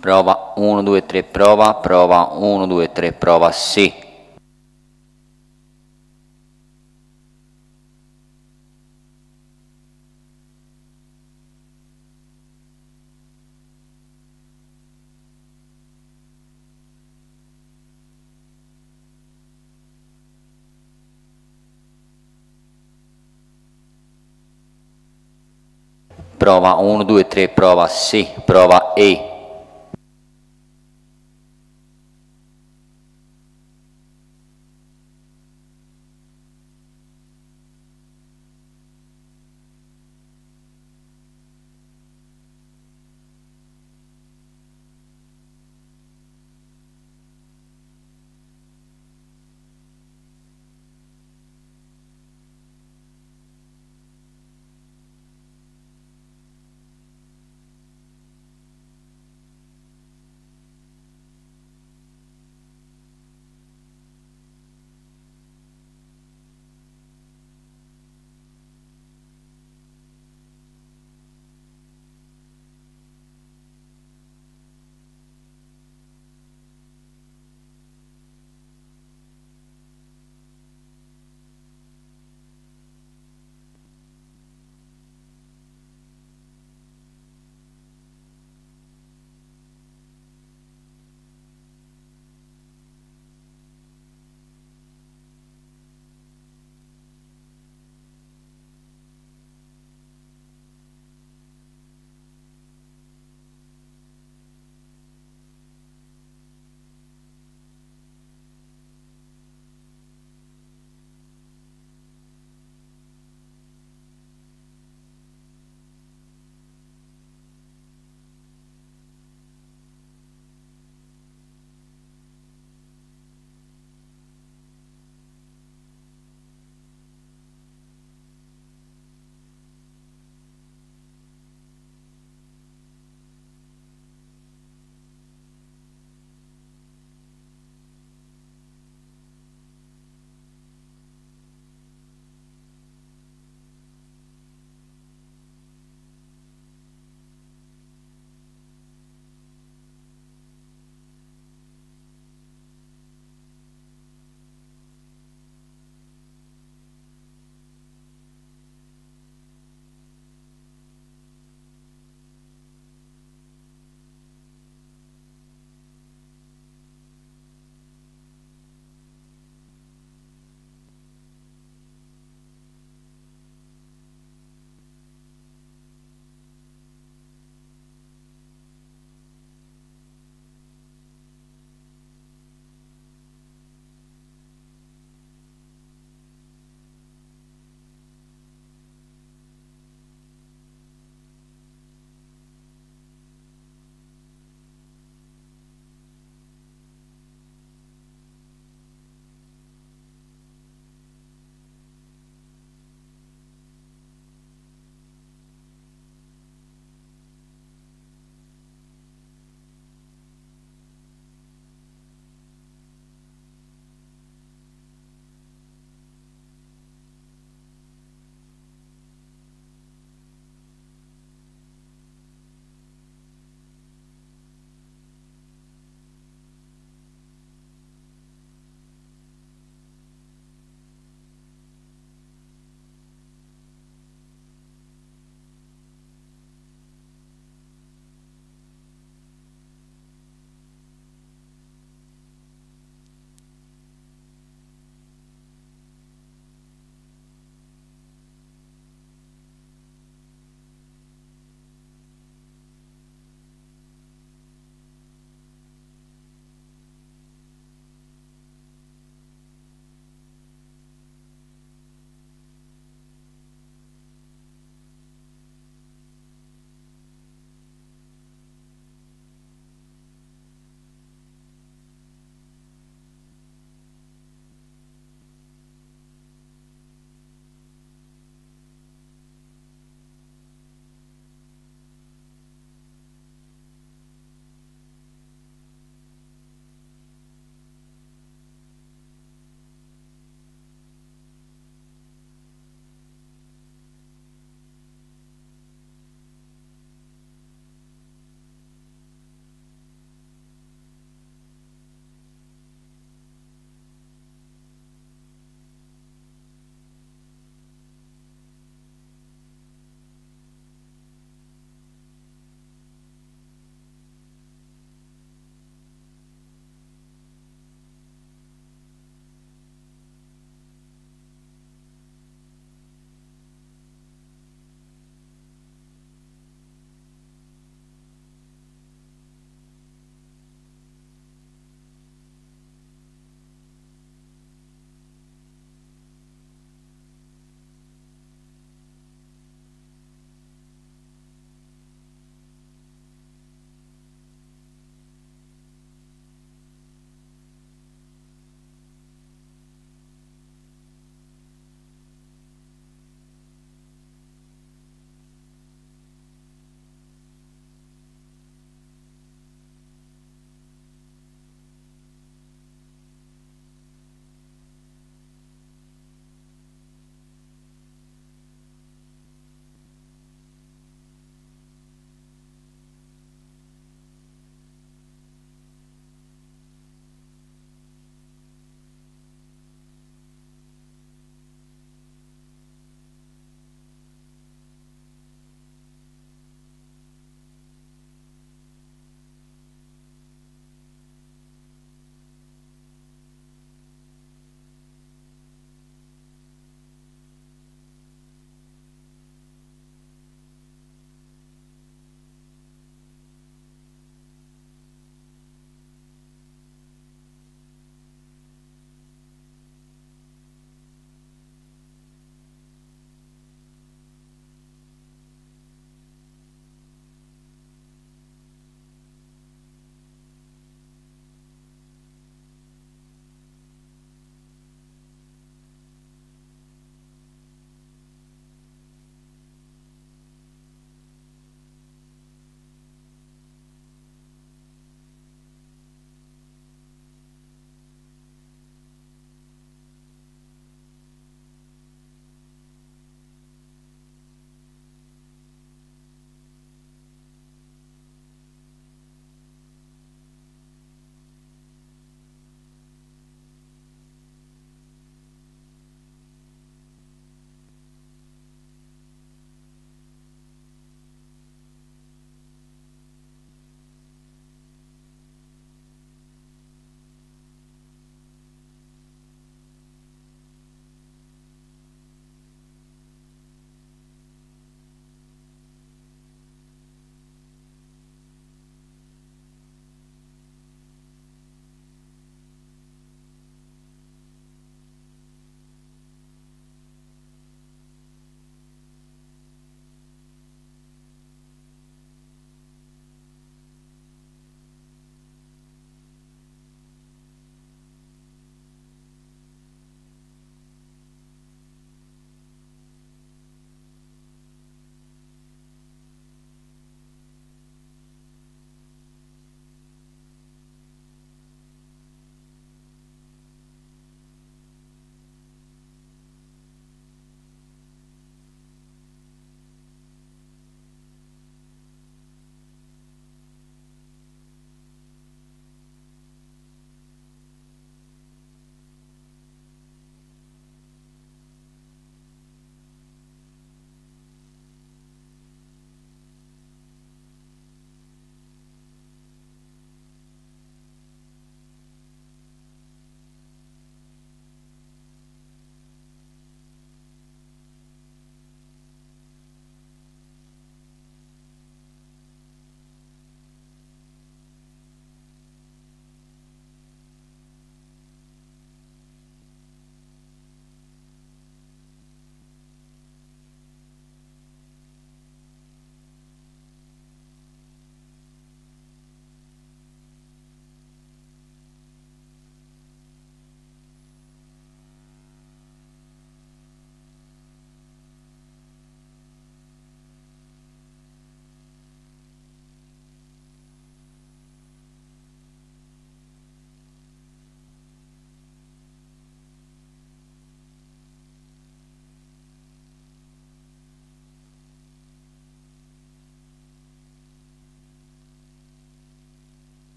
Prova 1, 2, 3, prova 1, 2, 3, prova, sì. Prova 1, 2, 3, prova, sì, prova E.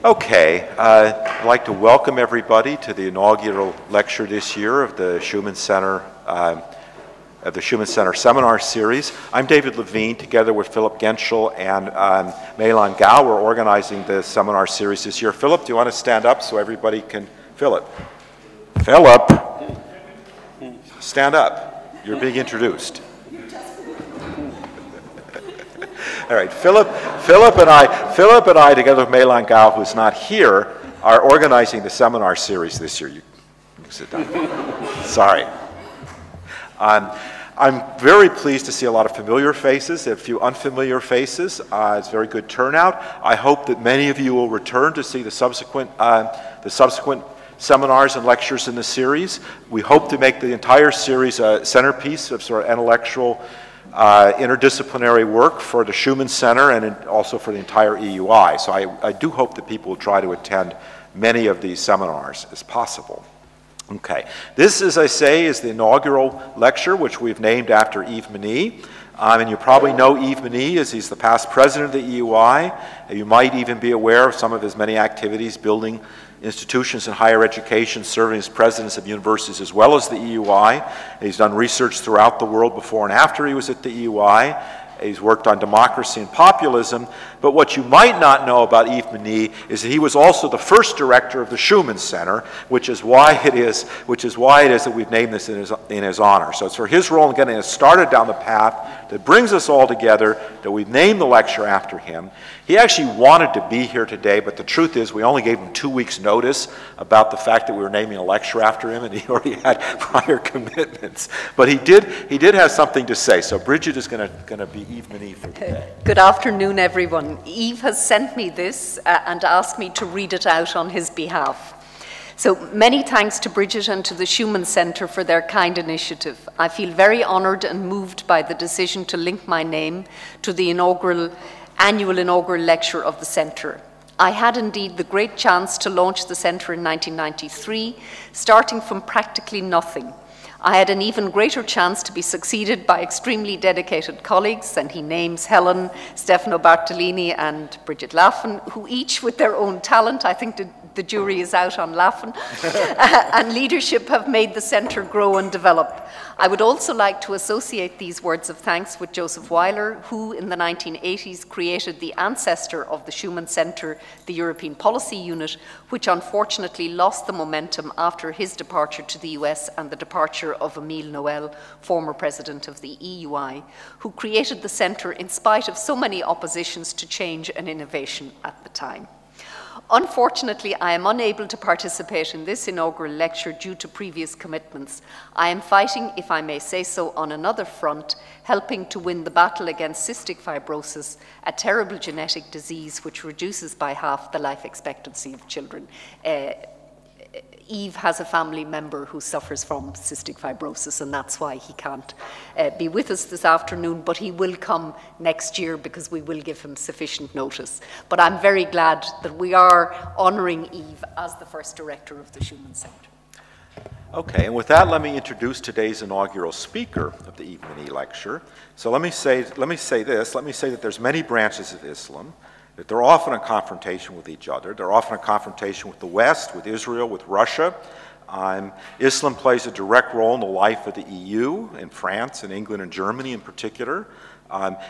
Okay, I'd like to welcome everybody to the inaugural lecture this year of the Schuman Center Seminar Series. I'm David Levine, together with Philip Genschel and Meilan Gao. We're organizing the seminar series this year. Philip, do you want to stand up so everybody can... Philip, stand up. You're being introduced. All right, Philip and I, together with Meilan Gao, who's not here, are organizing the seminar series this year. You can sit down. Sorry. I'm very pleased to see a lot of familiar faces, a few unfamiliar faces. It's very good turnout. I hope that many of you will return to see the subsequent seminars and lectures in the series. We hope to make the entire series a centerpiece of sort of intellectual interdisciplinary work for the Schuman Center and also for the entire EUI. So I do hope that people will try to attend many of these seminars as possible. Okay, this, as I say, is the inaugural lecture, which we've named after Yves Mény. And you probably know Yves Mény as he's the past president of the EUI. You might even be aware of some of his many activities building institutions in higher education, serving as presidents of universities as well as the EUI. He's done research throughout the world before and after he was at the EUI. He's worked on democracy and populism. But what you might not know about Yves Mény is that he was also the first director of the Schuman Center, which is why it is that we've named this in his honor. So it's for his role in getting us started down the path that brings us all together, that we've named the lecture after him. He actually wanted to be here today, but the truth is we only gave him 2 weeks' notice about the fact that we were naming a lecture after him, and he already had prior commitments. But he did have something to say. So Bridget is going to be Yves Mény for today. Good afternoon, everyone. Yves has sent me this and asked me to read it out on his behalf. So many thanks to Bridget and to the Schuman Center for their kind initiative. I feel very honored and moved by the decision to link my name to the annual inaugural lecture of the Center. I had indeed the great chance to launch the Center in 1993, starting from practically nothing. I had an even greater chance to be succeeded by extremely dedicated colleagues, and he names Helen, Stefano Bartolini, and Bridget Laffin, who each with their own talent, I think the jury is out on Laffin, and leadership have made the Center grow and develop. I would also like to associate these words of thanks with Joseph Weiler, who in the 1980s created the ancestor of the Schuman Center, the European Policy Unit, which unfortunately lost the momentum after his departure to the US and the departure of Emile Noël, former president of the EUI, who created the Center in spite of so many oppositions to change and innovation at the time. Unfortunately, I am unable to participate in this inaugural lecture due to previous commitments. I am fighting, if I may say so, on another front, helping to win the battle against cystic fibrosis, a terrible genetic disease which reduces by half the life expectancy of children. Yves has a family member who suffers from cystic fibrosis, and that's why he can't be with us this afternoon, but he will come next year because we will give him sufficient notice. But I'm very glad that we are honouring Yves as the first director of the Schuman Center. Okay, and with that, let me introduce today's inaugural speaker of the Yves Mény Lecture. So let me say that there's many branches of Islam, that they're often in confrontation with each other. They're often in confrontation with the West, with Israel, with Russia. Islam plays a direct role in the life of the EU, in France, and England, and Germany in particular.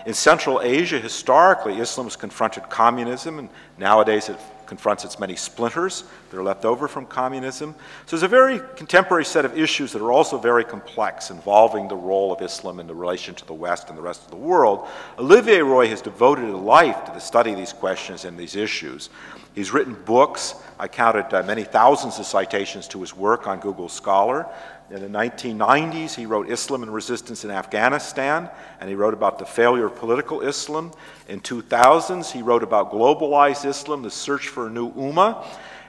In Central Asia, historically, Islam has confronted communism, and nowadays it confronts its many splinters that are left over from communism. So there's a very contemporary set of issues that are also very complex, involving the role of Islam in the relation to the West and the rest of the world. Olivier Roy has devoted his life to the study of these questions and these issues. He's written books. I counted many thousands of citations to his work on Google Scholar. In the 1990s, he wrote Islam and Resistance in Afghanistan, and he wrote about the failure of political Islam. In 2000s, he wrote about globalized Islam, the search for a new ummah,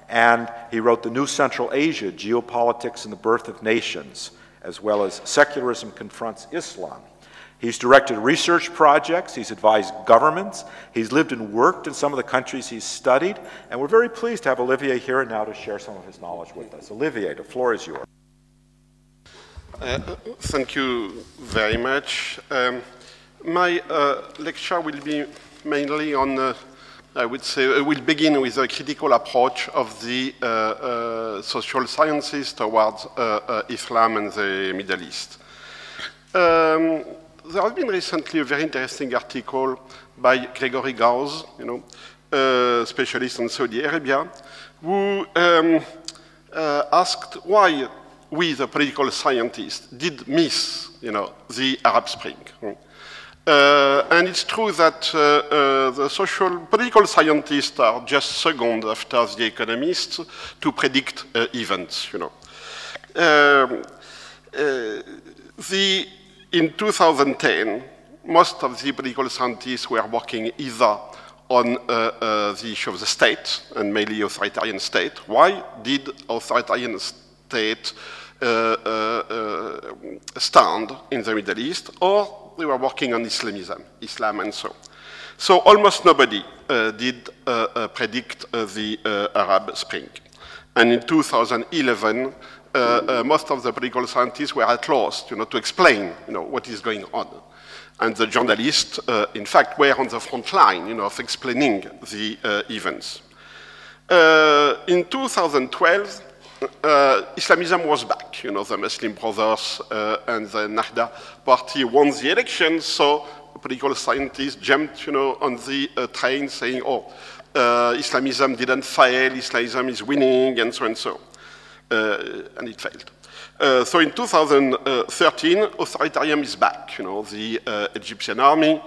and he wrote The New Central Asia, Geopolitics and the Birth of Nations, as well as Secularism Confronts Islam. He's directed research projects, he's advised governments, he's lived and worked in some of the countries he's studied, and we're very pleased to have Olivier here now to share some of his knowledge with us. Olivier, the floor is yours. Thank you very much. My lecture will be mainly on I would say, we'll begin with a critical approach of the social sciences towards Islam and the Middle East. There has been recently a very interesting article by Gregory Gause, specialist in Saudi Arabia, who asked why we, the political scientists, did miss, the Arab Spring. And it's true that the political scientists are just second after the economists to predict events. In 2010, most of the political scientists were working either on the issue of the state, and mainly authoritarian state. Why did authoritarian state stand in the Middle East? Or they were working on Islamism, Islam and so. So almost nobody did predict the Arab Spring. And in 2011, most of the political scientists were at loss, to explain, what is going on. And the journalists, in fact, were on the front line, of explaining the events. In 2012, Islamism was back. The Muslim Brothers and the Nahda party won the election, so political scientists jumped, on the train saying, Islamism didn't fail, Islamism is winning, and so and so. And it failed. So in 2013, authoritarianism is back. The Egyptian army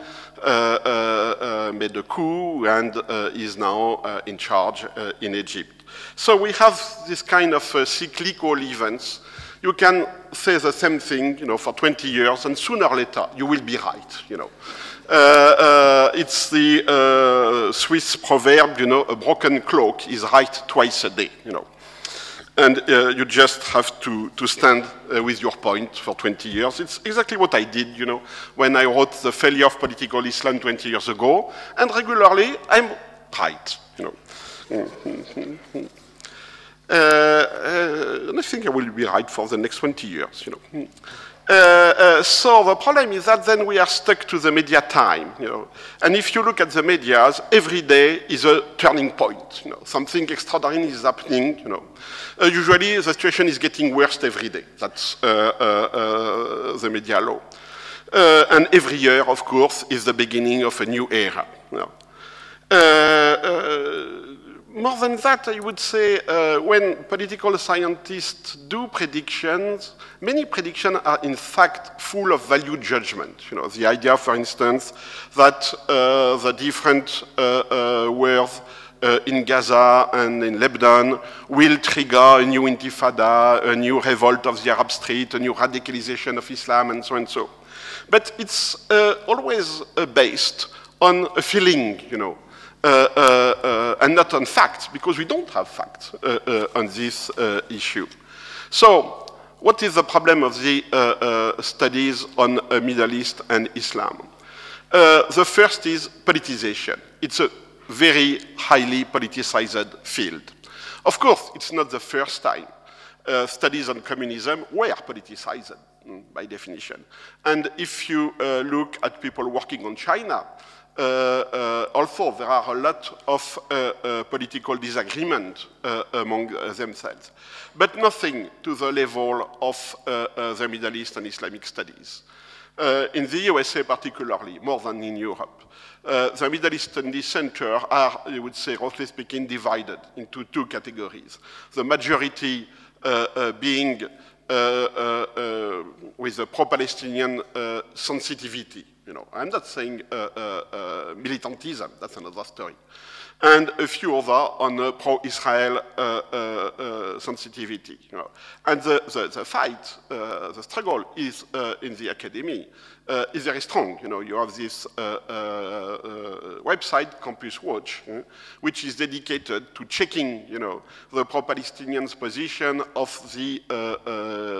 made a coup and is now in charge in Egypt. So we have this kind of cyclical events. You can say the same thing, for 20 years, and sooner or later you will be right. It's the Swiss proverb, a broken clock is right twice a day. And you just have to stand with your point for 20 years. It's exactly what I did, when I wrote The Failure of Political Islam 20 years ago, and regularly I'm right, And I think I will be right for the next 20 years, So the problem is that then we are stuck to the media time, And if you look at the medias, every day is a turning point, Something extraordinary is happening, Usually the situation is getting worse every day. That's the media law. And every year, of course, is the beginning of a new era. More than that, I would say, when political scientists do predictions, many predictions are in fact full of value judgment. The idea, for instance, that the different wars in Gaza and in Lebanon will trigger a new intifada, a new revolt of the Arab street, a new radicalization of Islam, and so and so. But it's always based on a feeling, and not on facts, because we don't have facts on this issue. So, what is the problem of the studies on Middle East and Islam? The first is politicization. It's a very highly politicized field. Of course, it's not the first time. Studies on communism were politicized, by definition. And if you look at people working on China, although there are a lot of political disagreement among themselves, but nothing to the level of the Middle East and Islamic studies. In the USA particularly, more than in Europe, the Middle East and the Center are, I would say, roughly speaking, divided into two categories. The majority being with a pro-Palestinian sensitivity. I'm not saying militantism, that's another story. And a few other on pro-Israel sensitivity. And the fight, the struggle is in the academy is very strong. You have this website, Campus Watch, which is dedicated to checking, the pro-Palestinian position of the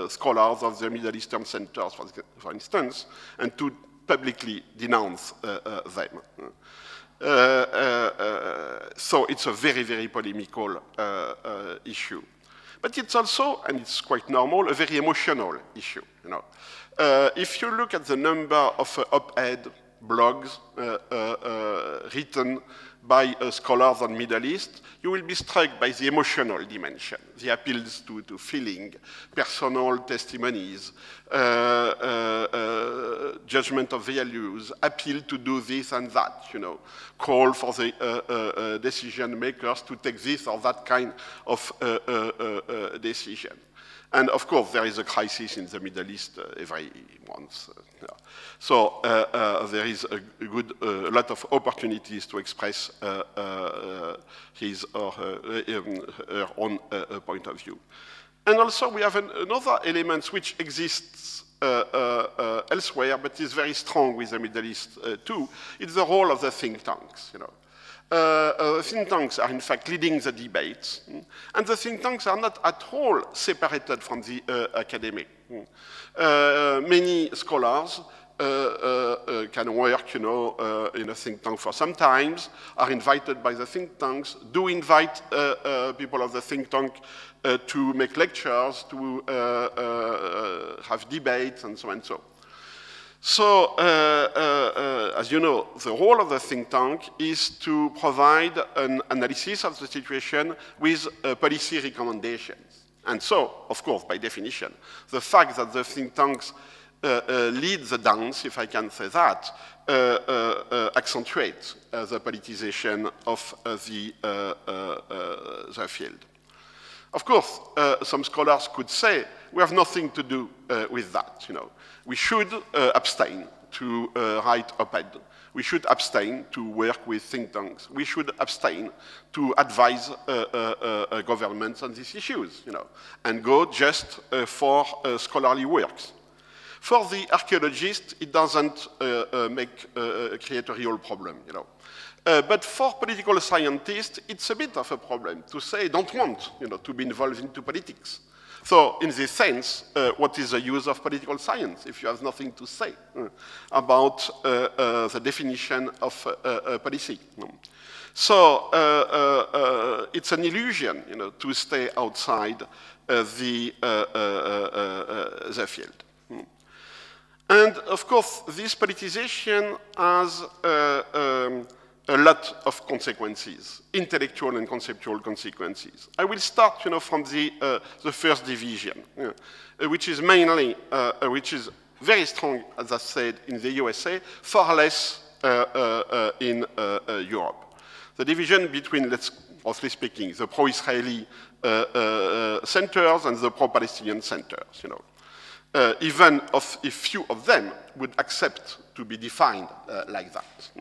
scholars of the Middle Eastern centers, for instance, and to publicly denounce them. So it's a very, very polemical issue. But it's also, and it's quite normal, a very emotional issue. If you look at the number of op-ed blogs written by scholars on Middle East, you will be struck by the emotional dimension, the appeals to feeling, personal testimonies, judgment of values, appeal to do this and that, you know, call for the decision makers to take this or that kind of decision. And of course, there is a crisis in the Middle East every month. Yeah. So there is a lot of opportunities to express his or her own point of view. And also, we have another element which exists elsewhere, but is very strong with the Middle East too. It's the role of the think tanks. You know. Think tanks are in fact leading the debates, and the think tanks are not at all separated from the academic. Many scholars can work, you know, in a think tank for some time, are invited by the think tanks, do invite people of the think tank to make lectures, to have debates, and so and so. So, as you know, the role of the think tank is to provide an analysis of the situation with policy recommendations. And so, of course, by definition, the fact that the think tanks lead the dance, if I can say that, accentuates the politicization of the field. Of course, some scholars could say, we have nothing to do with that, you know. We should abstain to write op-ed. We should abstain to work with think tanks. We should abstain to advise governments on these issues, you know, and go just for scholarly works. For the archaeologist, it doesn't create a real problem, you know. But for political scientists, it's a bit of a problem to say, don't want, you know, to be involved into politics. So, in this sense, what is the use of political science if you have nothing to say about the definition of policy? So, it's an illusion, you know, to stay outside the field. And, of course, this politicization has a lot of consequences, intellectual and conceptual consequences. I will start, you know, from the first division, which is mainly, which is very strong, as I said, in the USA, far less in Europe. The division between, roughly speaking, the pro-Israeli centers and the pro-Palestinian centers, you know. Even if few of them would accept to be defined like that.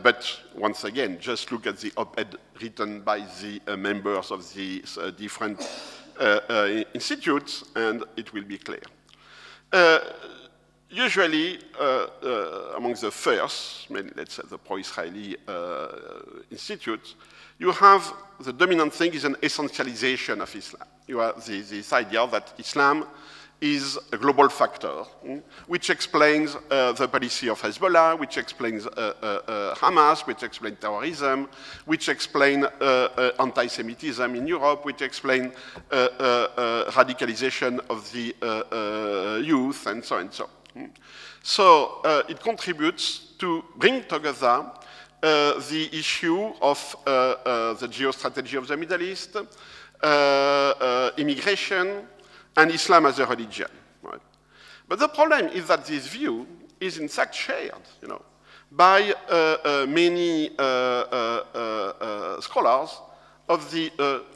But once again, just look at the op-ed written by the members of the different institutes, and it will be clear. Usually, among the first, let's say the pro-Israeli institutes, you have the dominant thing is an essentialization of Islam. You have this idea that Islam is a global factor, which explains the policy of Hezbollah, which explains Hamas, which explains terrorism, which explains anti-Semitism in Europe, which explains radicalization of the youth, and so and so. So it contributes to bring together the issue of the geostrategy of the Middle East, immigration, and Islam as a religion. Right? But the problem is that this view is in fact shared, you know, by many scholars of the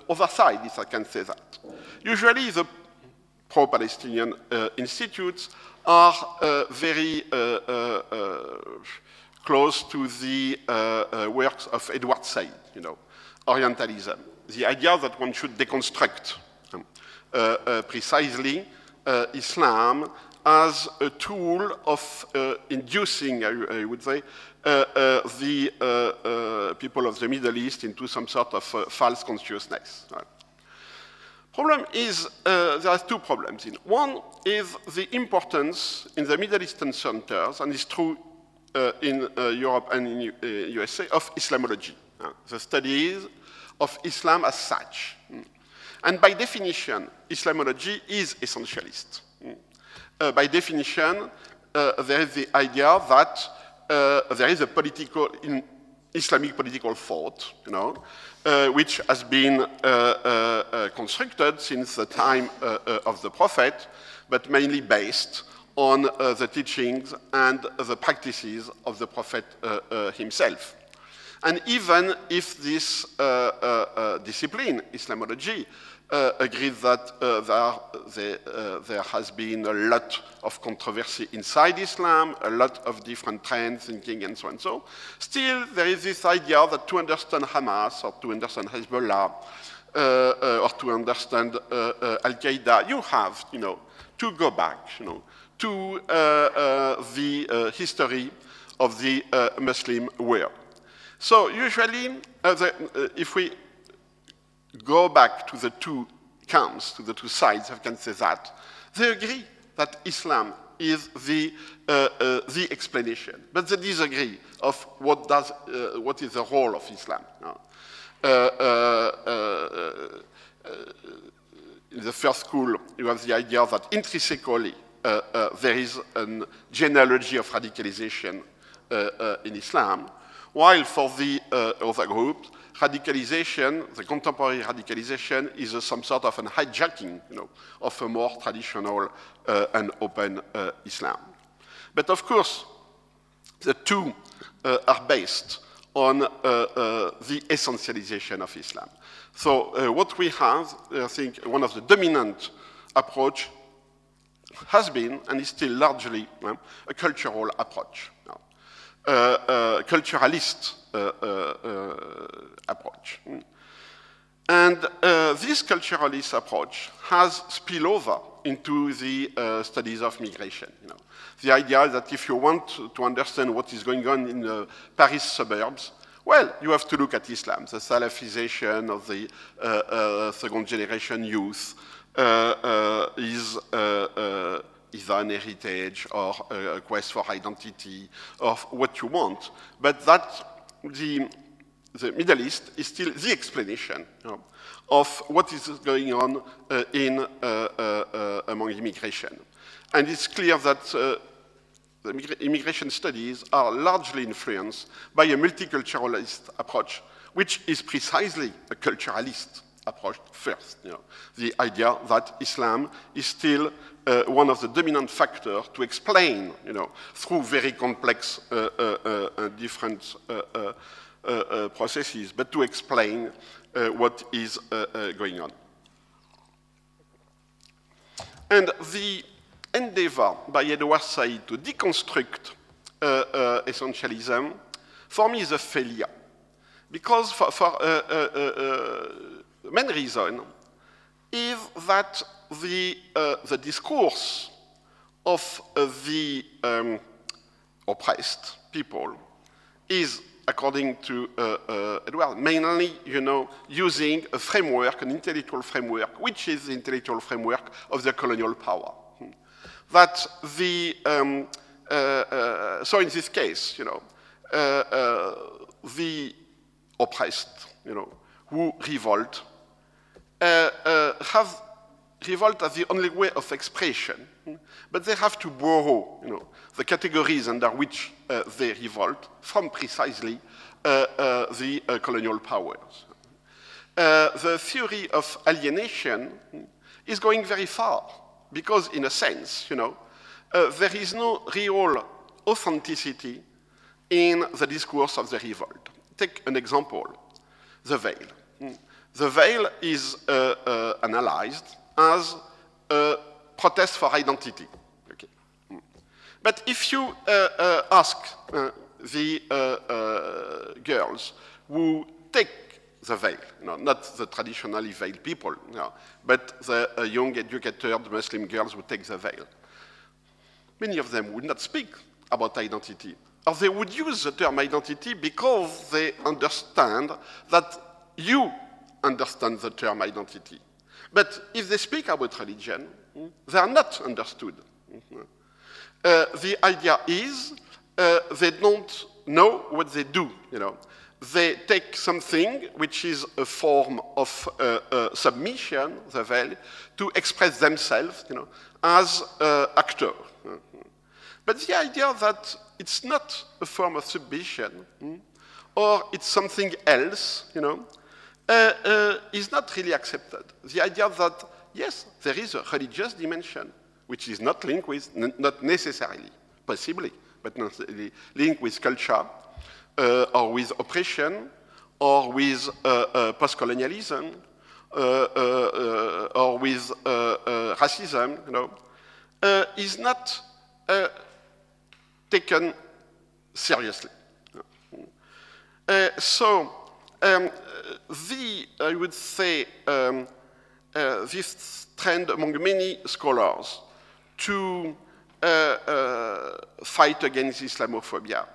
other side, if I can say that. Usually the pro-Palestinian institutes are very close to the works of Edward Said, you know, Orientalism. The idea that one should deconstruct precisely Islam as a tool of inducing, I would say, the people of the Middle East into some sort of false consciousness. Right? Problem is, there are two problems. One is the importance in the Middle Eastern centers, and it's true in Europe and in USA, of Islamology, the studies of Islam as such. And by definition, Islamology is essentialist. By definition, there is the idea that there is a Islamic political thought, which has been constructed since the time of the Prophet, but mainly based on the teachings and the practices of the Prophet himself. And even if this discipline, Islamology, agrees that there has been a lot of controversy inside Islam, a lot of different trends, thinking, and so on and so. Still, there is this idea that to understand Hamas, or to understand Hezbollah, or to understand Al-Qaeda, you have, to go back, to the history of the Muslim world. So usually, if we go back to the two camps, to the two sides, if I can say that, they agree that Islam is the explanation, but they disagree of what is the role of Islam. In the first school, you have the idea that intrinsically there is a genealogy of radicalization in Islam, while for the other groups, radicalization, the contemporary radicalization, is some sort of an hijacking, of a more traditional and open Islam. But of course, the two are based on the essentialization of Islam. So what we have, I think, one of the dominant approach has been, and is still largely, a cultural approach. Culturalist approach. And this culturalist approach has spilled over into the studies of migration. The idea that if you want to understand what is going on in the Paris suburbs, well, you have to look at Islam. The Salafization of the second generation youth is either an heritage or a quest for identity or what you want, but that the Middle East is still the explanation of what is going on among immigration. And it's clear that the immigration studies are largely influenced by a multiculturalist approach, which is precisely a culturalist approach first. The idea that Islam is still one of the dominant factors to explain, through very complex different processes, but to explain what is going on. And the endeavor by Edward Said to deconstruct essentialism, for me, is a failure. Because for the main reason is that the discourse of the oppressed people is, according to Edward, mainly, using a framework, an intellectual framework, which is the intellectual framework of the colonial power. That the, so in this case, the oppressed, who revolt, have revolt as the only way of expression, but they have to borrow, the categories under which they revolt from precisely the colonial powers. The theory of alienation is going very far, because in a sense, there is no real authenticity in the discourse of the revolt. Take an example, the veil. The veil is analyzed as a protest for identity. Okay. But if you ask the girls who take the veil, not the traditionally veiled people, but the young, educated Muslim girls who take the veil, many of them would not speak about identity, or they would use the term identity because they understand that you understand the term identity. But if they speak about religion, they are not understood. The idea is they don't know what they do. They take something which is a form of submission, the veil, to express themselves as actors. But the idea that it's not a form of submission, or it's something else, is not really accepted. The idea that, yes, there is a religious dimension, which is not linked with, not necessarily, possibly, but not linked with culture, or with oppression, or with post-colonialism, or with racism, is not taken seriously. I would say, this trend among many scholars to fight against Islamophobia,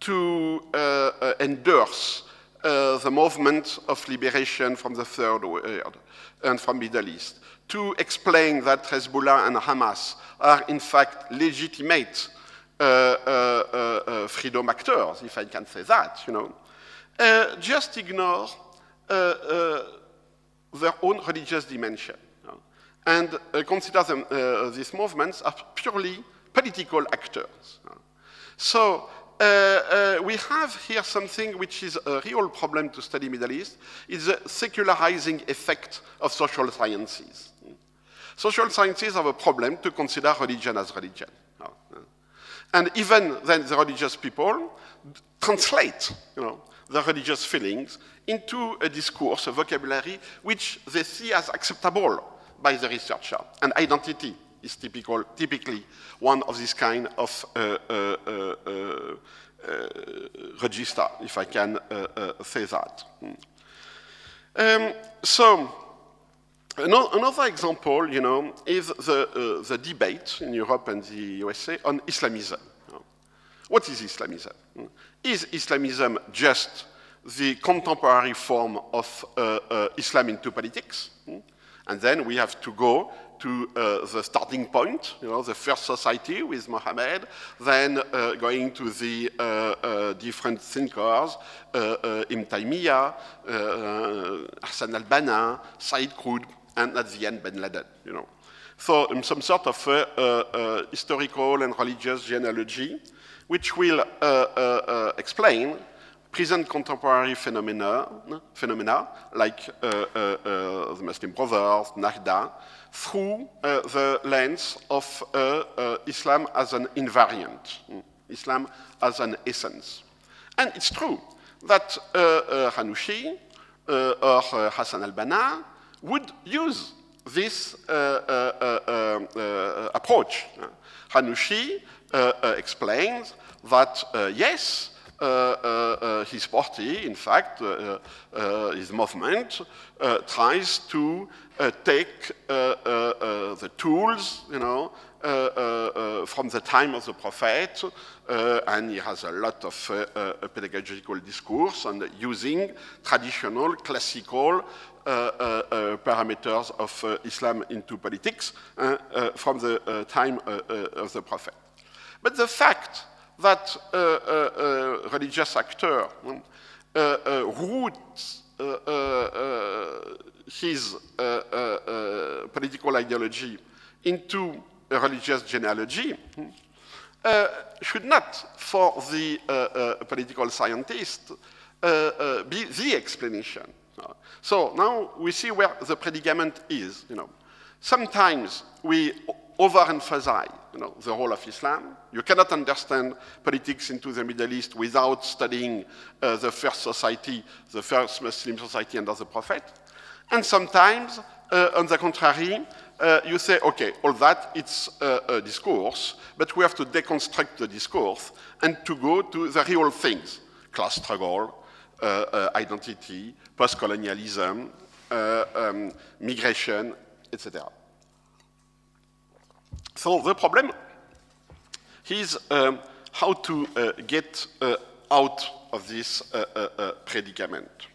to endorse the movement of liberation from the Third World and from Middle East, to explain that Hezbollah and Hamas are in fact legitimate freedom actors, if I can say that, just ignore their own religious dimension, and consider them, these movements as purely political actors. So we have here something which is a real problem to study Middle East, is the secularizing effect of social sciences. Social sciences have a problem to consider religion as religion. And even then the religious people translate the religious feelings into a discourse, a vocabulary, which they see as acceptable by the researcher. And identity is typically one of this kind of register, if I can say that. So another example, is the debate in Europe and the USA on Islamism. What is Islamism? Is Islamism just the contemporary form of Islam into politics? And then we have to go to the starting point, the first society with Muhammad, then going to the different thinkers, Ibn Taymiyyah, Hassan al-Banna, Said Qutb, and at the end, bin Laden, So some sort of historical and religious genealogy, which will explain present contemporary phenomena like the Muslim Brothers, Nahda, through the lens of Islam as an invariant, Islam as an essence. And it's true that Hanouchi or Hassan al-Banna would use this approach. Hanouchi explains that, yes, his party, in fact, his movement, tries to take the tools, from the time of the Prophet, and he has a lot of pedagogical discourse on using traditional, classical parameters of Islam into politics from the time of the Prophet. But the fact that a religious actor roots his political ideology into a religious genealogy should not, for the political scientist, be the explanation. So now we see where the predicament is. Sometimes we overemphasize, the role of Islam. You cannot understand politics into the Middle East without studying the first society, the first Muslim society under the Prophet. And sometimes, on the contrary, you say, okay, all that, it's a discourse, but we have to deconstruct the discourse and to go to the real things, class struggle, identity, post-colonialism, migration, etc. So the problem is how to get out of this predicament.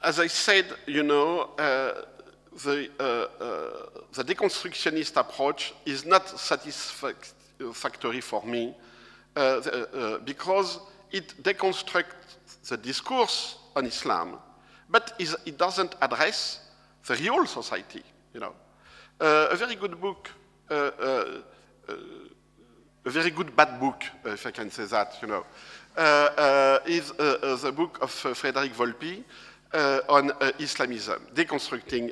As I said, the deconstructionist approach is not satisfactory for me because it deconstructs the discourse on Islam, but it doesn't address the real society. A very good book a very good bad book, if I can say that, you know, is the book of Frederick Volpi on Islamism, deconstructing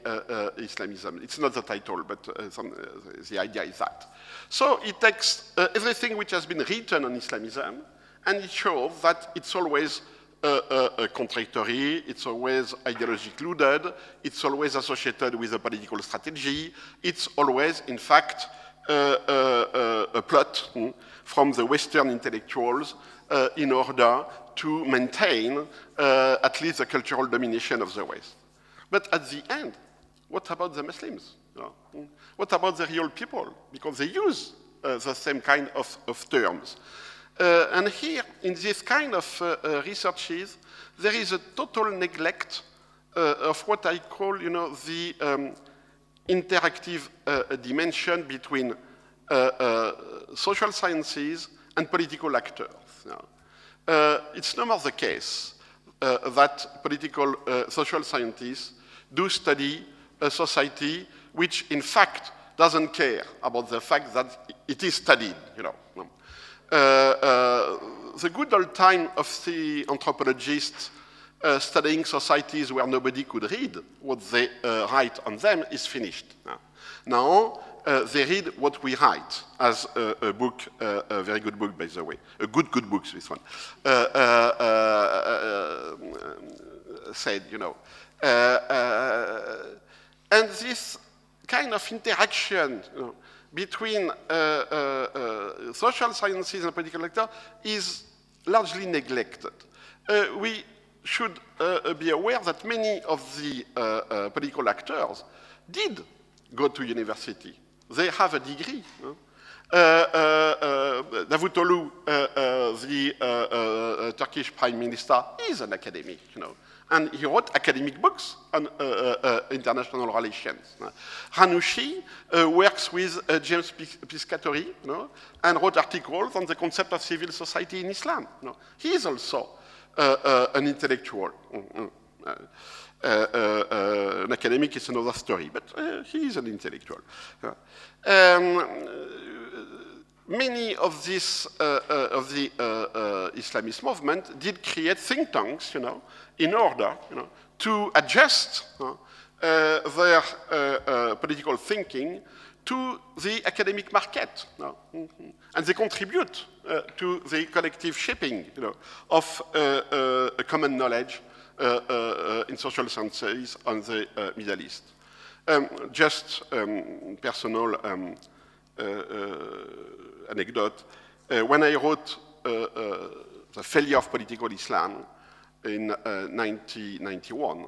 Islamism. It's not the title, but the idea is that. So it takes everything which has been written on Islamism, and it shows that it's always contradictory, it's always ideologically loaded, it's always associated with a political strategy, it's always, in fact, a plot from the Western intellectuals in order to maintain at least the cultural domination of the West. But at the end, what about the Muslims? What about the real people? Because they use the same kind of terms. And here, in this kind of researches, there is a total neglect of what I call, you know, the interactive dimension between social sciences and political actors. It's no more the case that political social scientists do study a society which, in fact, doesn't care about the fact that it is studied, you know. The good old time of the anthropologists studying societies where nobody could read what they write on them is finished. Now they read what we write, as a book, a very good book, by the way, a good book, this one, said, you know. And this kind of interaction, you know, between social sciences and political actors is largely neglected. We should be aware that many of the political actors did go to university. They have a degree. Davutoglu, the Turkish prime minister, is an academic, you know, and he wrote academic books on international relations. Ranucci works with James Piscatori, you know, and wrote articles on the concept of civil society in Islam. You know. He is also an intellectual. An academic is another story, but he is an intellectual. Many of this of the Islamist movement did create think tanks, you know, in order, you know, to adjust their political thinking to the academic market, you know? And they contribute to the collective shaping, you know, of a common knowledge in social sciences on the Middle East. Just personal anecdote. When I wrote The Failure of Political Islam in 1991,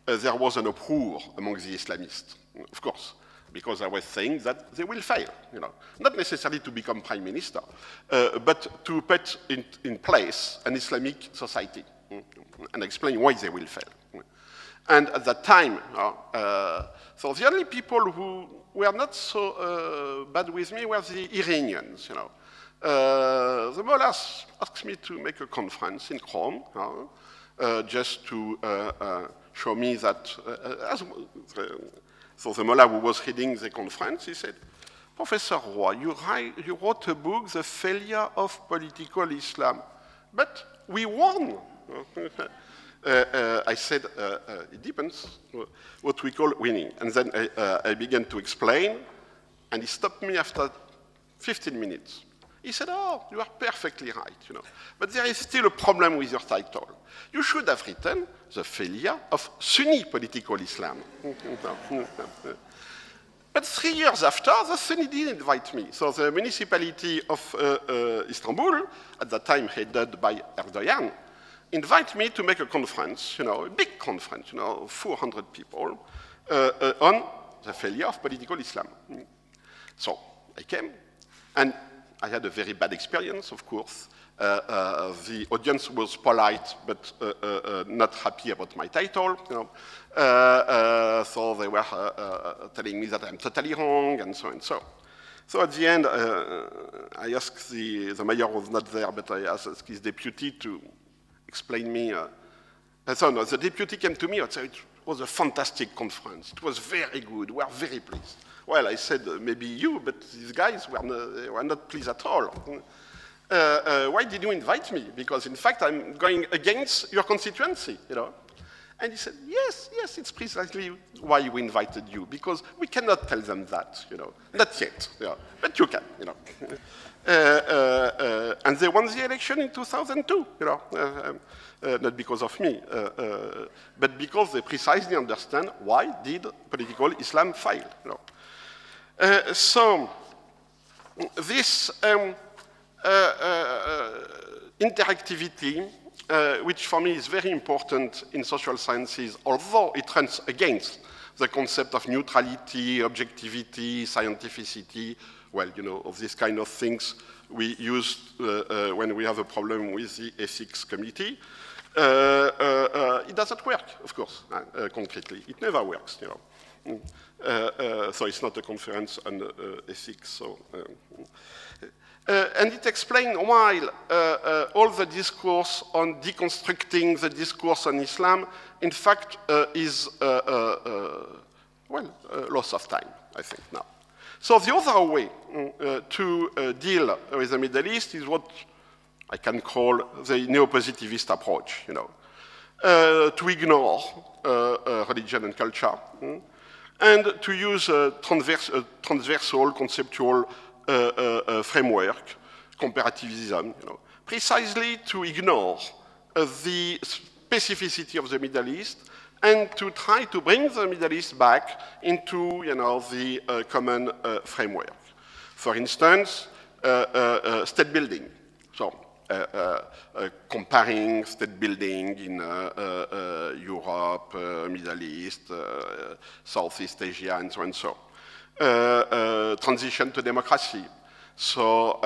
there was an uproar among the Islamists, of course, because I was saying that they will fail, you know, not necessarily to become prime minister, but to put in place an Islamic society and explain why they will fail. And at that time, so the only people who were not so bad with me were the Iranians, you know. The mullahs asked me to make a conference in Rome, just to show me that, so the mullah who was heading the conference, he said, Professor Roy, you wrote a book, The Failure of Political Islam, but we won. I said, it depends what we call winning. And then I began to explain, and he stopped me after 15 minutes. He said, oh, you are perfectly right, you know. But there is still a problem with your title. You should have written The Failure of Sunni Political Islam. But 3 years after, the Sunni did invite me. So the municipality of Istanbul, at that time headed by Erdogan, invite me to make a conference, you know, a big conference, you know, 400 people, on the failure of political Islam. So I came, and I had a very bad experience, of course. The audience was polite, but not happy about my title, you know. So they were telling me that I'm totally wrong, and so and so. So at the end, I asked the mayor was not there, but I asked his deputy to explain me. So no, the deputy came to me and said, it was a fantastic conference. It was very good. We are very pleased. Well, I said, maybe you, but these guys were not pleased at all. Why did you invite me? Because in fact, I'm going against your constituency, you know. And he said, yes, it's precisely why we invited you, because we cannot tell them that, you know, not yet, you know, but you can, you know. And they won the election in 2002, you know, not because of me, but because they precisely understand why did political Islam fail, you know. So this interactivity, which for me is very important in social sciences, although it runs against the concept of neutrality, objectivity, scientificity, well, you know, of these kind of things we use when we have a problem with the ethics committee. It doesn't work, of course, concretely. It never works, you know. So it's not a conference on ethics. So, and it explains why all the discourse on deconstructing the discourse on Islam, in fact, is, well, a loss of time, I think, now. So the other way to deal with the Middle East is what I can call the neopositivist approach, you know, to ignore religion and culture, and to use a transversal conceptual framework, comparativism, you know, precisely to ignore the specificity of the Middle East and to try to bring the Middle East back into, you know, the common framework. For instance, state building. So, comparing state building in Europe, Middle East, Southeast Asia, and so on and so. Transition to democracy. So,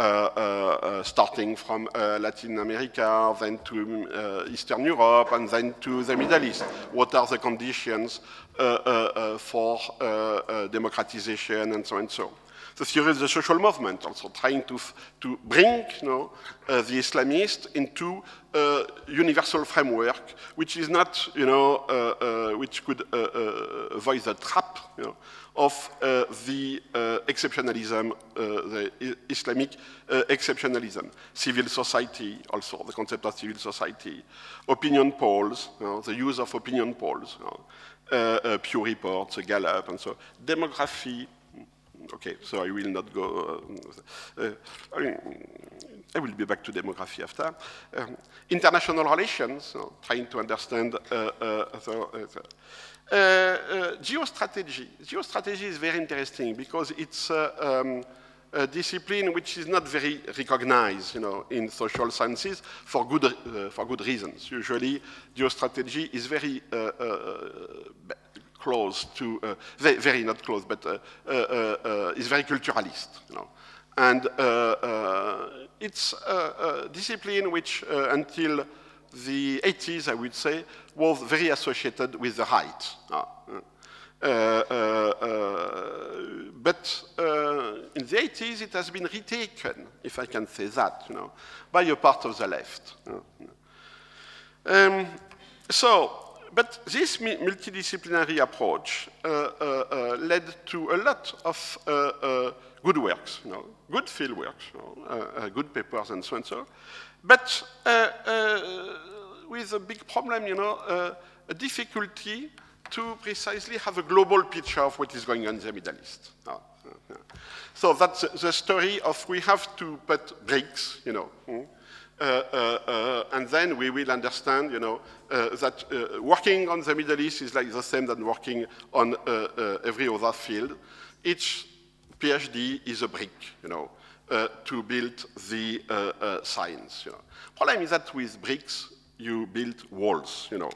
starting from Latin America, then to Eastern Europe, and then to the Middle East. What are the conditions for democratization, and so on and so. The theory of the social movement, also trying to bring, you know, the Islamists into a universal framework, which is not, you know, which could avoid the trap, you know, of the exceptionalism, the Islamic exceptionalism. Civil society, also, the concept of civil society. Opinion polls, you know, the use of opinion polls, you know, Pew reports, Gallup, and so. Demography. Okay, so I will not go. I will be back to demography after. International relations, you know, trying to understand geostrategy. Geostrategy is very interesting because it's a discipline which is not very recognized, you know, in social sciences for good reasons. Usually, geostrategy is very close to, very not close, but is very culturalist, you know. And it's a discipline which, until the 80s, I would say, was very associated with the right. But in the 80s, it has been retaken, if I can say that, you know, by a part of the left. But this multidisciplinary approach led to a lot of good works, you know, good field works, you know, good papers and so and so. But with a big problem, you know, a difficulty to precisely have a global picture of what is going on in the Middle East. So that's the story of we have to put bricks, you know, and then we will understand, you know, that working on the Middle East is like the same than working on every other field. Each PhD is a brick, you know, to build the science. You know. Problem is that with bricks you build walls, you know,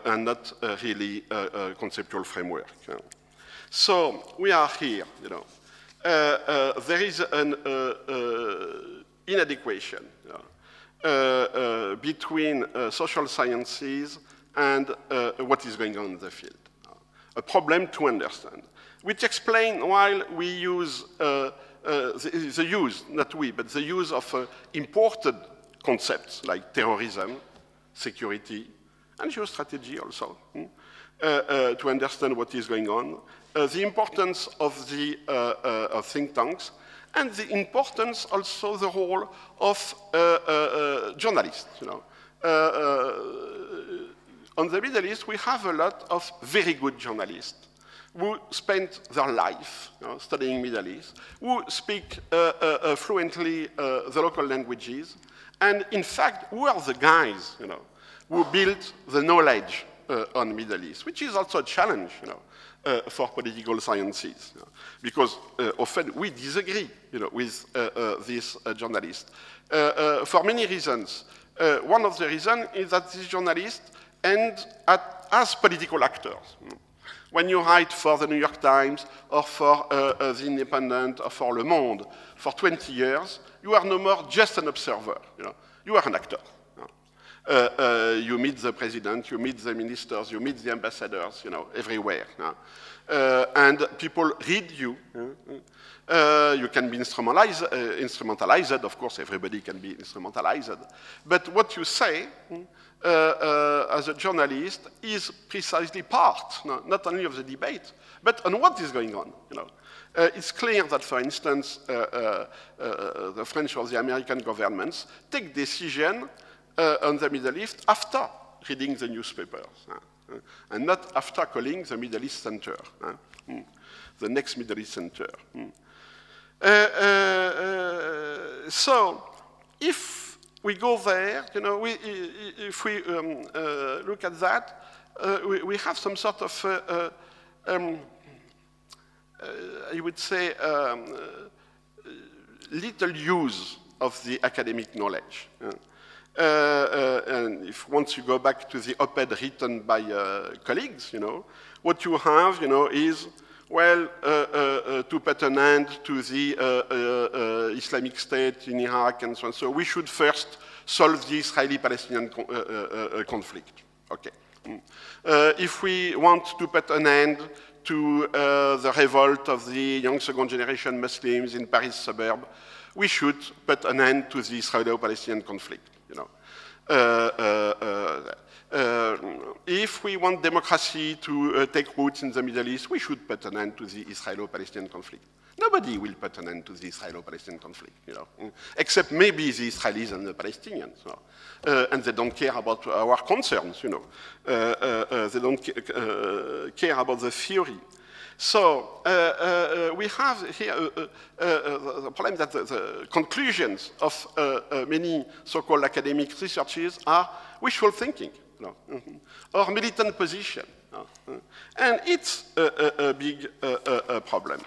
and not really a conceptual framework. You know. So we are here, you know. There is an inadequation, you know, between social sciences and what is going on in the field. A problem to understand, which explains why we use the use, not we, but the use of imported concepts like terrorism, security, and geostrategy also, to understand what is going on, the importance of the of think tanks, and the importance also the role of journalists. You know. On the Middle East, we have a lot of very good journalists who spent their life studying Middle East, who speak fluently the local languages, and in fact, who are the guys who built the knowledge on Middle East, which is also a challenge for political sciences, because often we disagree with these journalists for many reasons. One of the reasons is that these journalists end as political actors. When you write for the New York Times or for The Independent or for Le Monde for 20 years, you are no more just an observer. You are an actor. You meet the president, you meet the ministers, you meet the ambassadors, everywhere. And people read you. You can be instrumentalized, of course, everybody can be instrumentalized. But what you say as a journalist is precisely part, not only of the debate, but on what is going on. It's clear that, for instance, the French or the American governments take decisions on the Middle East after reading the newspapers, and not after calling the Middle East Center, the next Middle East Center. So, if we go there, if we look at that, we have some sort of, I would say, little use of the academic knowledge. And if once you go back to the op-ed written by colleagues, what you have, is, well, to put an end to the Islamic State in Iraq and so on. So we should first solve the Israeli-Palestinian conflict. Okay. If we want to put an end to the revolt of the young second-generation Muslims in Paris suburb, we should put an end to the Israeli-Palestinian conflict. If we want democracy to take roots in the Middle East, we should put an end to the Israelo-Palestinian conflict. Nobody will put an end to the Israelo-Palestinian conflict, except maybe the Israelis and the Palestinians. And they don't care about our concerns, they don't care about the theory. So we have here the problem that the conclusions of many so-called academic researches are wishful thinking, or militant position. And it's a big problem.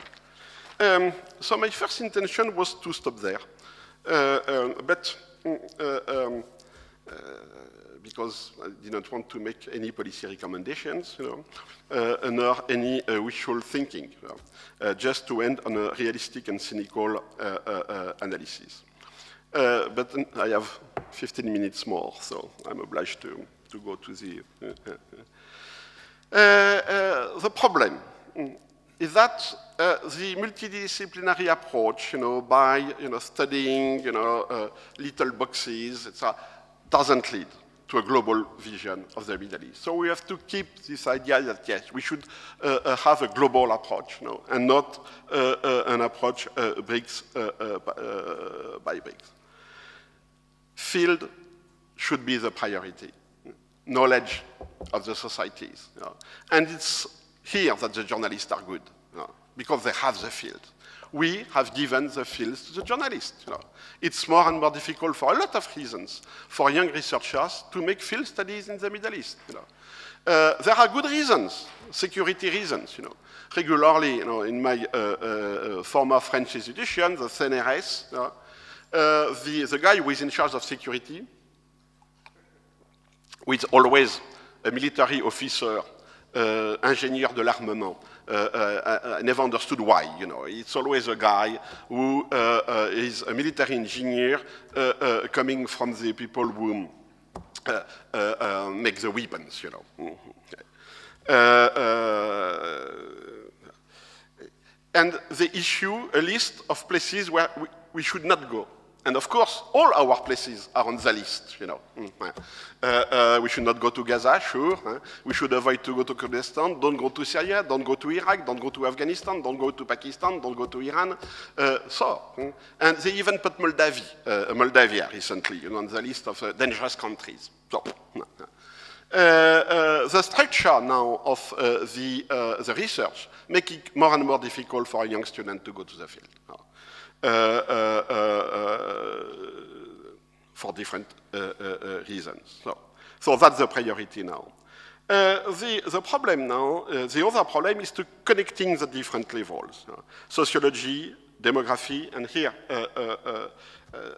So my first intention was to stop there, but because I did not want to make any policy recommendations, nor any wishful thinking, just to end on a realistic and cynical analysis. But I have 15 minutes more, so I'm obliged to go to the... the problem is that the multidisciplinary approach, by studying, little boxes, etc., doesn't lead to a global vision of the Middle East. So we have to keep this idea that, yes, we should have a global approach, and not an approach bricks by bricks. Field should be the priority, knowledge of the societies. And it's here that the journalists are good, because they have the field. We have given the fields to the journalists. It's more and more difficult for a lot of reasons for young researchers to make field studies in the Middle East. There are good reasons, security reasons. Regularly, in my former French institution, the CNRS, the guy who is in charge of security, who is always a military officer, ingénieur de l'armement. I never understood why, It's always a guy who is a military engineer coming from the people who make the weapons, And they issue a list of places where we should not go. And of course, all our places are on the list, you know. We should not go to Gaza, sure. We should avoid to go to Kurdistan. Don't go to Syria, don't go to Iraq, don't go to Afghanistan, don't go to Pakistan, don't go to Iran. And they even put Moldavia recently, you know, on the list of dangerous countries. So, the structure now of the research make it more and more difficult for a young student to go to the field. For different reasons. So that's the priority now. The problem now, the other problem is to connecting the different levels. Sociology, demography, and here I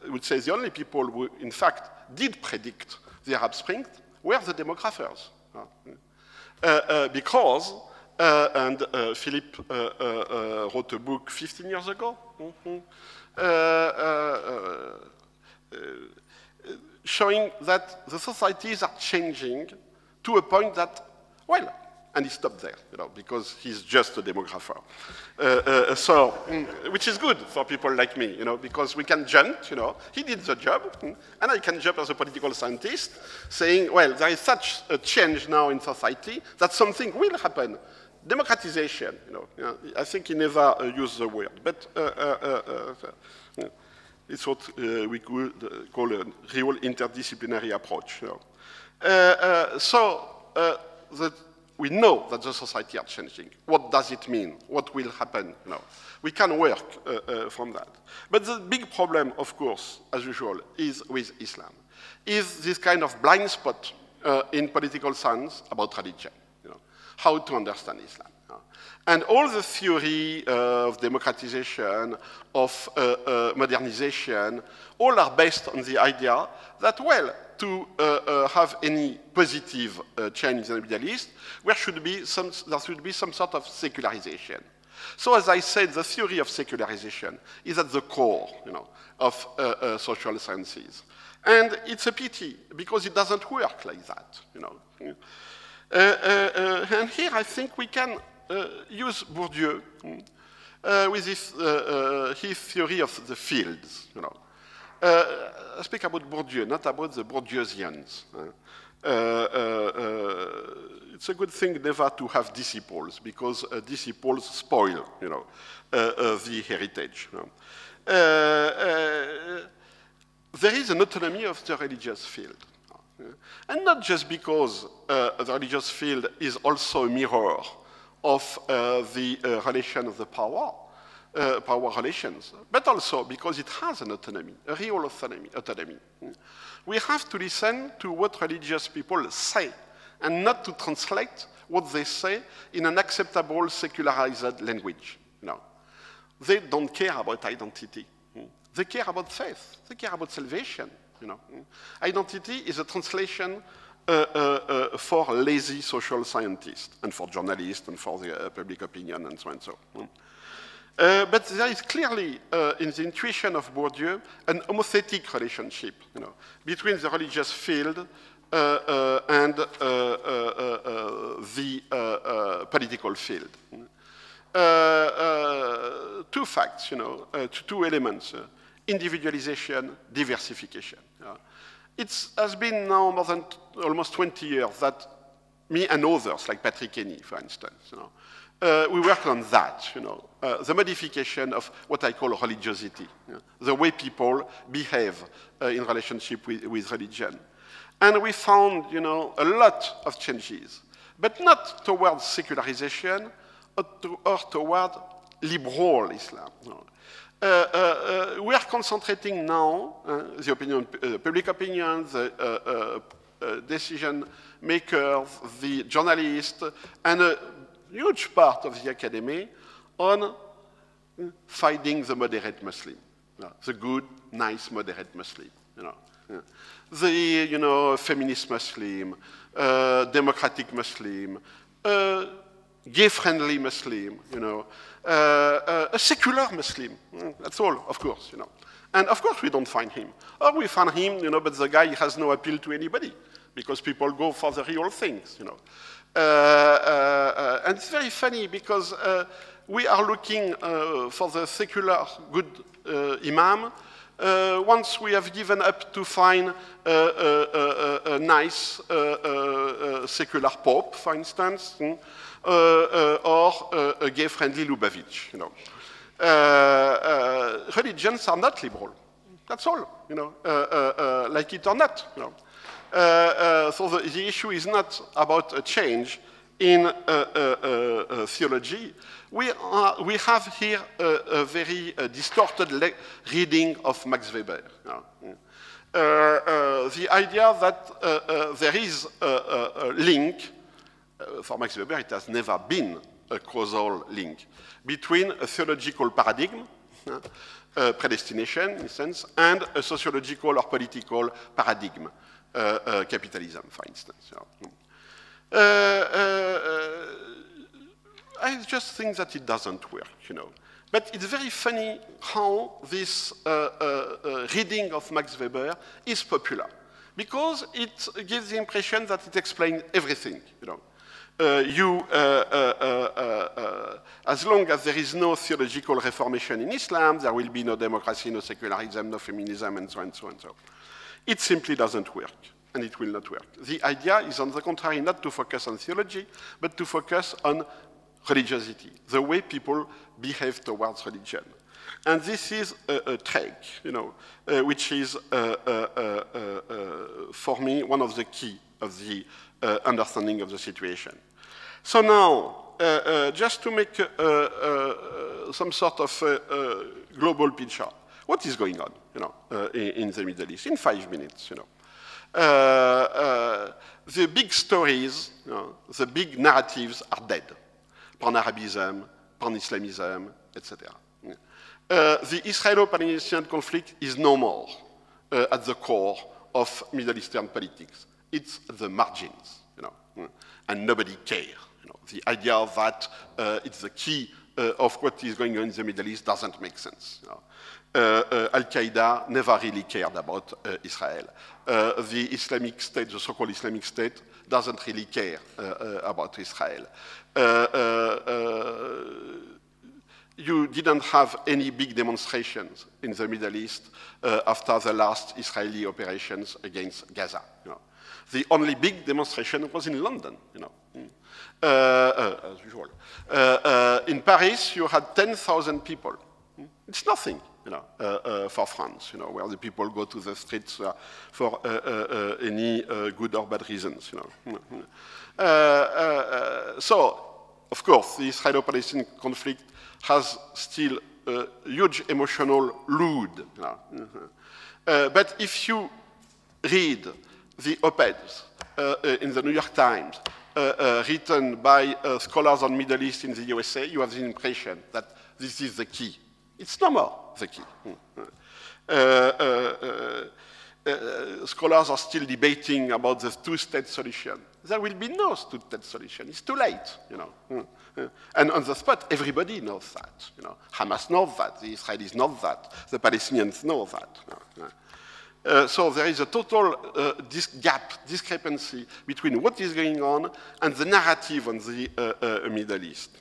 would say the only people who in fact did predict the Arab Spring were the demographers. Because and Philip wrote a book 15 years ago, showing that the societies are changing to a point that, well, and he stopped there, you know, because he's just a demographer. Which is good for people like me, you know, because we can jump, you know, he did the job, and I can jump as a political scientist, saying, well, there is such a change now in society that something will happen. Democratization, you know, I think he never used the word, but it's what we could call a real interdisciplinary approach. You know. We know that the society are changing. What does it mean? What will happen? You know, we can work from that. But the big problem, of course, as usual, is with Islam, is this kind of blind spot in political science about religion. How to understand Islam. And all the theory of democratization, of modernization, all are based on the idea that, well, to have any positive change in the Middle East, there should be some sort of secularization. So as I said, the theory of secularization is at the core, you know, of social sciences. And it's a pity, because it doesn't work like that, you know. And here I think we can use Bourdieu with his theory of the fields. You know, I speak about Bourdieu, not about the Bourdieusians. It's a good thing never to have disciples, because disciples spoil, you know, the heritage. You know. There is an autonomy of the religious field. And not just because the religious field is also a mirror of the relation of the power relations, but also because it has an autonomy, a real autonomy. We have to listen to what religious people say, and not to translate what they say in an acceptable secularized language. No. They don't care about identity. They care about faith. They care about salvation. You know, identity is a translation for lazy social scientists and for journalists and for the public opinion and so on and so on. But there is clearly, in the intuition of Bourdieu, an homothetic relationship, you know, between the religious field and the political field. Two facts, you know, two elements. Individualization, diversification. It has been now more than almost 20 years that me and others, like Patrick Henny, for instance, you know, we work on that, you know, the modification of what I call religiosity, you know, the way people behave in relationship with religion. And we found, you know, a lot of changes, but not towards secularization or toward liberal Islam. You know. We are concentrating now the opinion, public opinion, the decision makers, the journalists, and a huge part of the academy on finding the moderate Muslim, the good, nice, moderate Muslim. You know, the feminist Muslim, democratic Muslim, gay-friendly Muslim. You know. A secular Muslim, that's all, of course, you know. And of course we don't find him. Or we find him, you know, but the guy has no appeal to anybody, because people go for the real things, you know. And it's very funny, because we are looking for the secular good imam, once we have given up to find a nice secular pope, for instance, or a gay-friendly Lubavitch, you know. Religions are not liberal. That's all, you know, like it or not, you know. So the issue is not about a change in theology. We have here a very distorted reading of Max Weber. You know. The idea that there is a link, for Max Weber it has never been a causal link, between a theological paradigm, predestination in a sense, and a sociological or political paradigm, capitalism, for instance. I just think that it doesn't work, you know. But it's very funny how this reading of Max Weber is popular, because it gives the impression that it explains everything, you know. As long as there is no theological reformation in Islam, there will be no democracy, no secularism, no feminism, and so on and so on and so on. It simply doesn't work, and it will not work. The idea is, on the contrary, not to focus on theology, but to focus on religiosity, the way people behave towards religion. And this is a trait, you know, which is, for me, one of the key of the understanding of the situation. So now, just to make some sort of global picture, what is going on, you know, in the Middle East in 5 minutes, you know? The big stories, you know, the big narratives are dead. Pan-Arabism, Pan-Islamism, etc. The Israelo-Palestinian conflict is no more at the core of Middle Eastern politics. It's the margins, you know, and nobody cares. You know, the idea that it's the key of what is going on in the Middle East doesn't make sense. You know. Al-Qaeda never really cared about Israel. The Islamic State, the so-called Islamic State, doesn't really care about Israel. You didn't have any big demonstrations in the Middle East after the last Israeli operations against Gaza. You know. The only big demonstration was in London, you know, as usual. In Paris, you had 10,000 people. It's nothing, you know, for France, you know, where the people go to the streets for any good or bad reasons, you know. So, of course, the Israelo-Palestinian conflict has still a huge emotional load. You know. But if you read the op-eds in the New York Times written by scholars on Middle East in the USA, you have the impression that this is the key. It's no more the key. Scholars are still debating about the two-state solution. There will be no two-state solution. It's too late, you know. And on the spot, everybody knows that. You know, Hamas knows that. The Israelis know that. The Palestinians know that. You know. So there is a total discrepancy between what is going on and the narrative on the Middle East.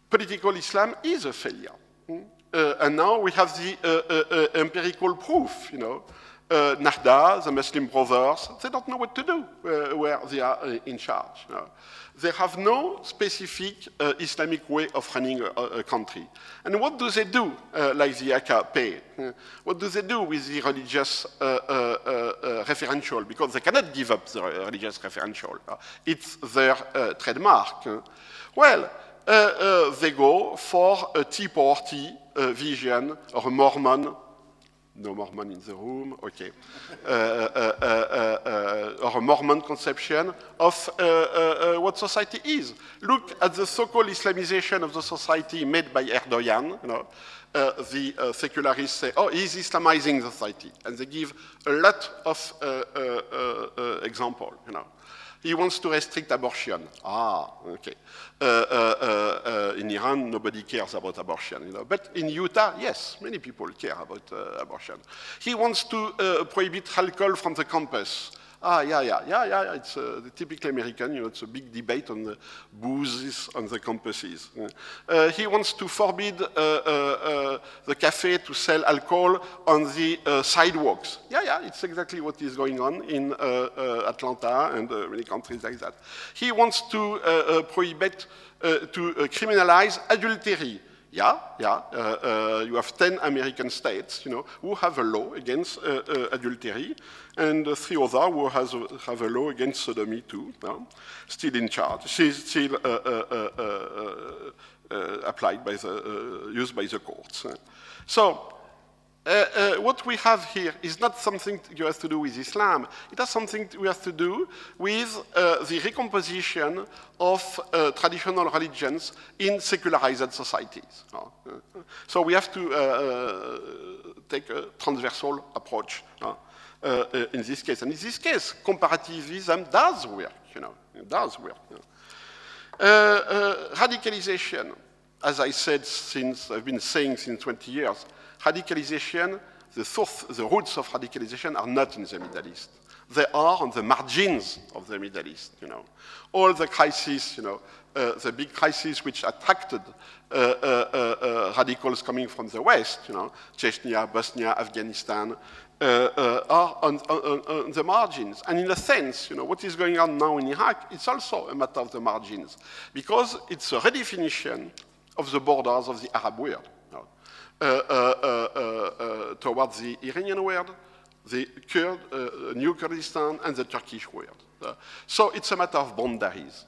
Political Islam is a failure. And now we have the empirical proof, you know. Nahda, the Muslim Brothers, they don't know what to do where they are in charge. You know. They have no specific Islamic way of running a country. And what do they do, like the AKP? What do they do with the religious referential? Because they cannot give up the religious referential. It's their trademark. Well, they go for a Tea Party vision or a Mormon. No Mormon in the room, okay. Or a Mormon conception of what society is. Look at the so-called Islamization of the society made by Erdogan. You know, the secularists say, oh, he's Islamizing the society. And they give a lot of examples, you know. He wants to restrict abortion. Ah, okay. In Iran, nobody cares about abortion, you know. But in Utah, yes, many people care about abortion. He wants to prohibit alcohol from the campus. It's the typically American, you know, it's a big debate on the booze on the campuses. He wants to forbid the cafe to sell alcohol on the sidewalks. It's exactly what is going on in Atlanta and many countries like that. He wants to prohibit, to criminalize adultery. You have 10 American states, you know, who have a law against adultery, and 3 others who have a law against sodomy too. Still in charge. She's still applied by the used by the courts. So. What we have here is not something you have to do with Islam. It has something we have to do with the recomposition of traditional religions in secularized societies. So we have to take a transversal approach in this case. And in this case, comparativism does work, you know, it does work. Radicalization, as I said, I've been saying since 20 years, radicalization, the roots of radicalization are not in the Middle East. They are on the margins of the Middle East, you know. All the crises, you know, the big crises which attracted radicals coming from the West, you know, Chechnya, Bosnia, Afghanistan, are on the margins. And in a sense, you know, what is going on now in Iraq, it's also a matter of the margins, because it's a redefinition of the borders of the Arab world. Towards the Iranian world, the Kurd, New Kurdistan, and the Turkish world. So it's a matter of boundaries.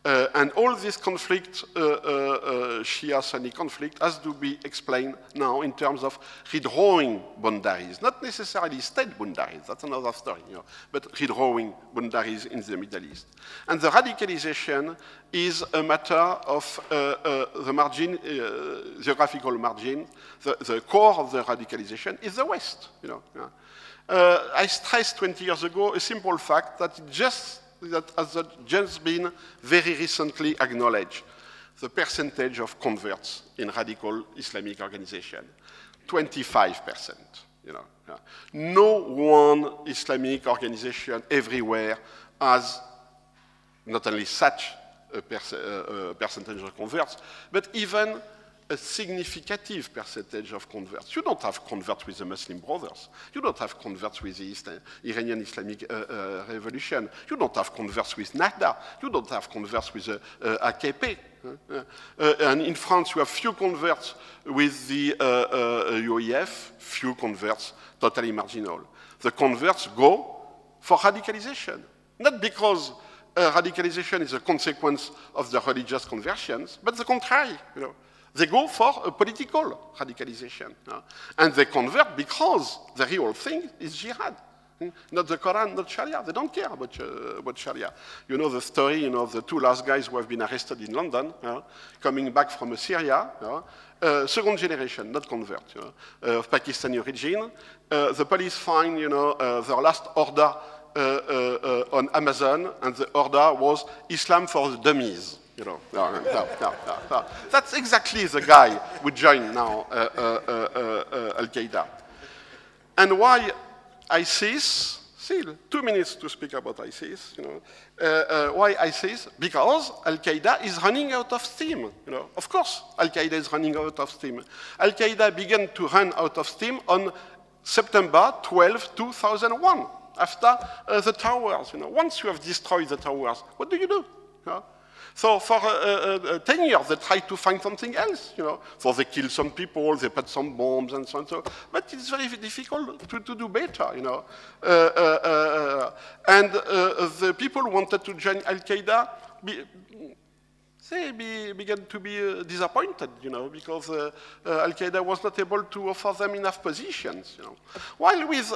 And all this conflict, Shia-Sunni conflict, has to be explained now in terms of redrawing boundaries, not necessarily state boundaries, that's another story, you know, but redrawing boundaries in the Middle East. And the radicalization is a matter of the margin, geographical margin. The core of the radicalization is the West, you know. I stressed 20 years ago a simple fact that has just been very recently acknowledged. The percentage of converts in radical Islamic organization, 25%. You know, no one Islamic organization everywhere has not only such a percentage of converts, but even a significant percentage of converts. You don't have converts with the Muslim Brothers. You don't have converts with the Iranian Islamic Revolution. You don't have converts with Nahda. You don't have converts with the AKP. And in France, you have few converts with the UEF, few converts, totally marginal. The converts go for radicalization, not because radicalization is a consequence of the religious conversions, but the contrary, you know. They go for a political radicalization. And they convert because the real thing is jihad. Not the Quran, not Sharia. They don't care about Sharia. You know the story, you know, of the 2 last guys who have been arrested in London, coming back from Syria, second generation, not convert, of Pakistani origin. The police find, you know, their last order on Amazon, and the order was Islam for the dummies. You know, no. That's exactly the guy who joined now Al-Qaeda. And why ISIS? Still, 2 minutes to speak about ISIS. You know, why ISIS? Because Al-Qaeda is running out of steam. You know, of course, Al-Qaeda is running out of steam. Al-Qaeda began to run out of steam on September 12, 2001, after the towers. You know, once you have destroyed the towers, what do? You know? So for 10 years, they tried to find something else, you know. So they killed some people, they put some bombs and so on. So, but it's very difficult to do better, you know. And the people who wanted to join Al-Qaeda, they began to be disappointed, you know, because Al-Qaeda was not able to offer them enough positions, you know. While with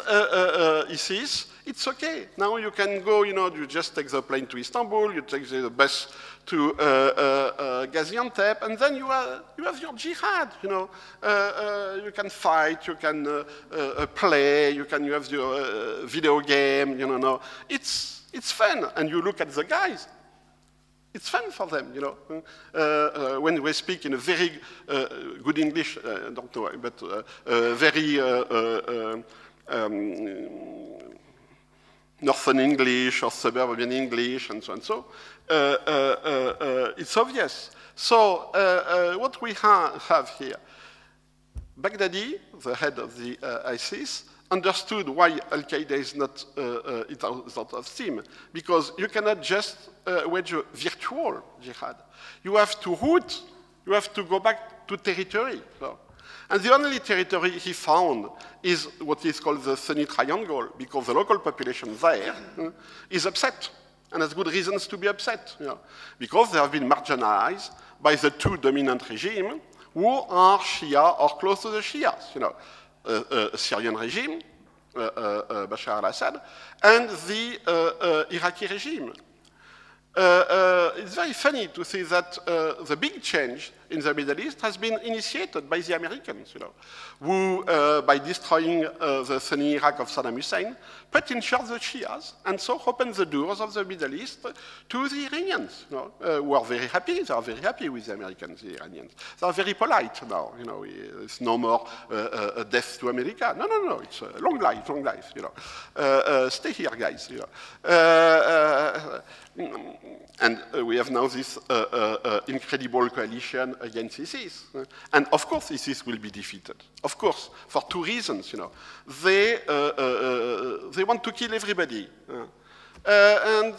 ISIS, it's okay. Now you can go, you know, you just take the plane to Istanbul, you take the bus to Gaziantep, and then you have your jihad, you know. You can fight, you can play, you have your video game, you know. No. It's fun, and you look at the guys. It's fun for them, you know. When we speak in a very good English, I don't know, but very Northern English or suburban English and so and so, it's obvious. So what we have here, Baghdadi, the head of the ISIS, understood why Al-Qaeda is not out of steam, because you cannot just wage a virtual jihad. You have to root, you have to go back to territory. So. And the only territory he found is what is called the Sunni Triangle, because the local population there is upset, and has good reasons to be upset, because they have been marginalized by the two dominant regimes who are Shia or close to the Shias, Syrian regime, Bashar al-Assad, and the Iraqi regime. It's very funny to see that the big change in the Middle East has been initiated by the Americans, who, by destroying the Sunni Iraq of Saddam Hussein, put in charge the Shias, and so opened the doors of the Middle East to the Iranians, who are very happy. They are very happy with the Americans, the Iranians. They are very polite now, it's no more death to America. No, no, no, it's long life, stay here, guys, And we have now this incredible coalition against ISIS. And of course, ISIS will be defeated. Of course, for two reasons. They want to kill everybody. And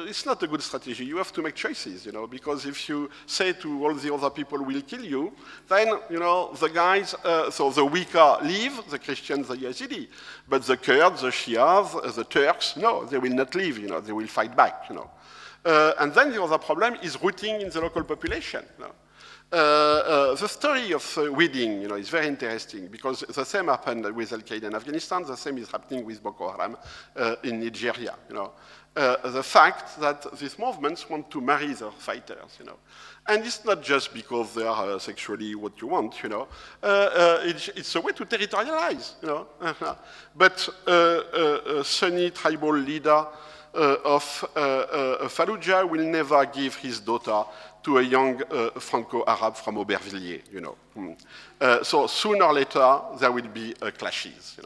it's not a good strategy. You have to make choices, because if you say to all the other people, we'll kill you, then, the guys, so the weaker leave, the Christians, the Yazidi. But the Kurds, the Shias, the Turks, no, they will not leave, they will fight back, and then the other problem is rooting in the local population. The story of weeding, is very interesting, because the same happened with Al-Qaeda in Afghanistan, the same is happening with Boko Haram in Nigeria. The fact that these movements want to marry their fighters, and it's not just because they are sexually what you want, it's a way to territorialize, But a Sunni tribal leader of Fallujah will never give his daughter to a young Franco-Arab from Aubervilliers, So sooner or later, there will be clashes,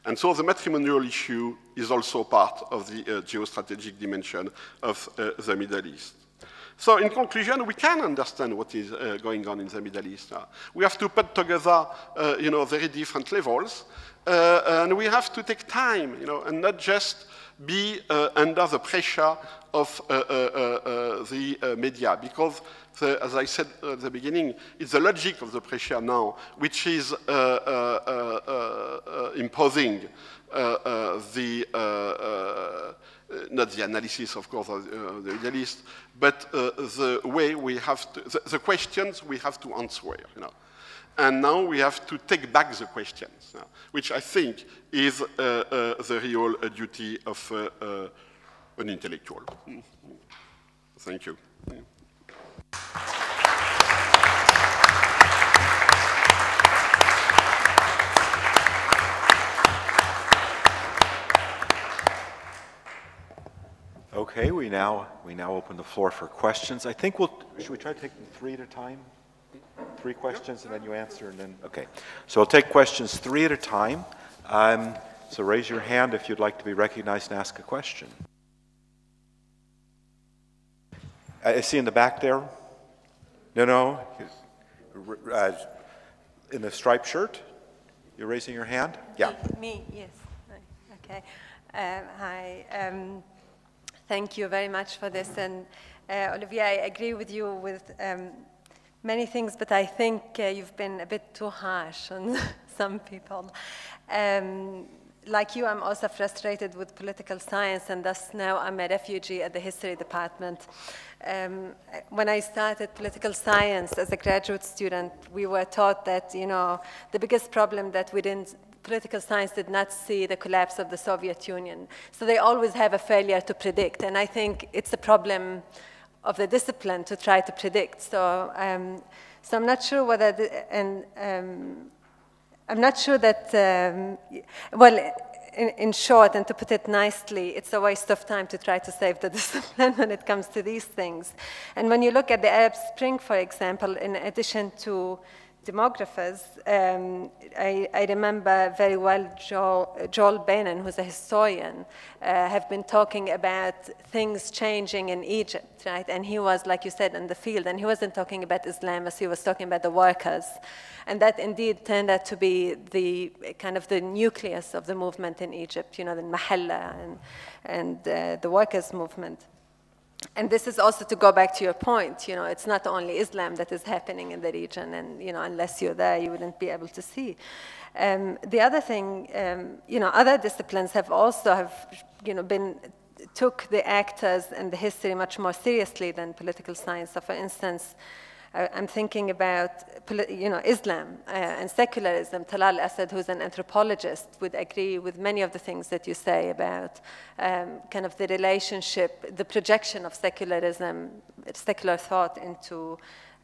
And so the matrimonial issue is also part of the geostrategic dimension of the Middle East. So in conclusion, we can understand what is going on in the Middle East. We have to put together, very different levels, and we have to take time, and not just be under the pressure of the media, because, as I said at the beginning, it's the logic of the pressure now, which is imposing not the analysis, of course, of the Middle East, but the way we have to, the questions we have to answer, And now we have to take back the questions, which I think is the real duty of an intellectual. Thank you. Okay, we now open the floor for questions. I think should we try to take them 3 at a time? 3 questions, and then you answer, and then, okay. So I'll take questions 3 at a time. So raise your hand if you'd like to be recognized and ask a question. I see in the back there. No. In the striped shirt? You're raising your hand? Yeah. Me, yes. Okay. Hi. Thank you very much for this. And Olivier, I agree with you with many things, but I think you've been a bit too harsh on some people. Like you, I'm also frustrated with political science, and thus now I'm a refugee at the history department. When I started political science as a graduate student, we were taught that, the biggest problem that political science did not see the collapse of the Soviet Union. So they always have a failure to predict, and I think it's a problem of the discipline to try to predict. So, so I'm not sure whether, I'm not sure that, well, in short, and to put it nicely, it's a waste of time to try to save the discipline when it comes to these things. And when you look at the Arab Spring, for example, in addition to demographers, I remember very well Joel Bannon, who's a historian, have been talking about things changing in Egypt, right? And he was, like you said, in the field, and he wasn't talking about Islam, as he was talking about the workers. And that indeed turned out to be the kind of the nucleus of the movement in Egypt, you know, the Mahalla and the workers' movement. And this is also to go back to your point, you know, it's not only Islam that is happening in the region, and, you know, unless you're there, you wouldn't be able to see. The other thing, you know, other disciplines have also you know, took the actors and the history much more seriously than political science. So for instance, I'm thinking about, you know, Islam and secularism. Talal Asad, who's an anthropologist, would agree with many of the things that you say about kind of the relationship, the projection of secularism, secular thought into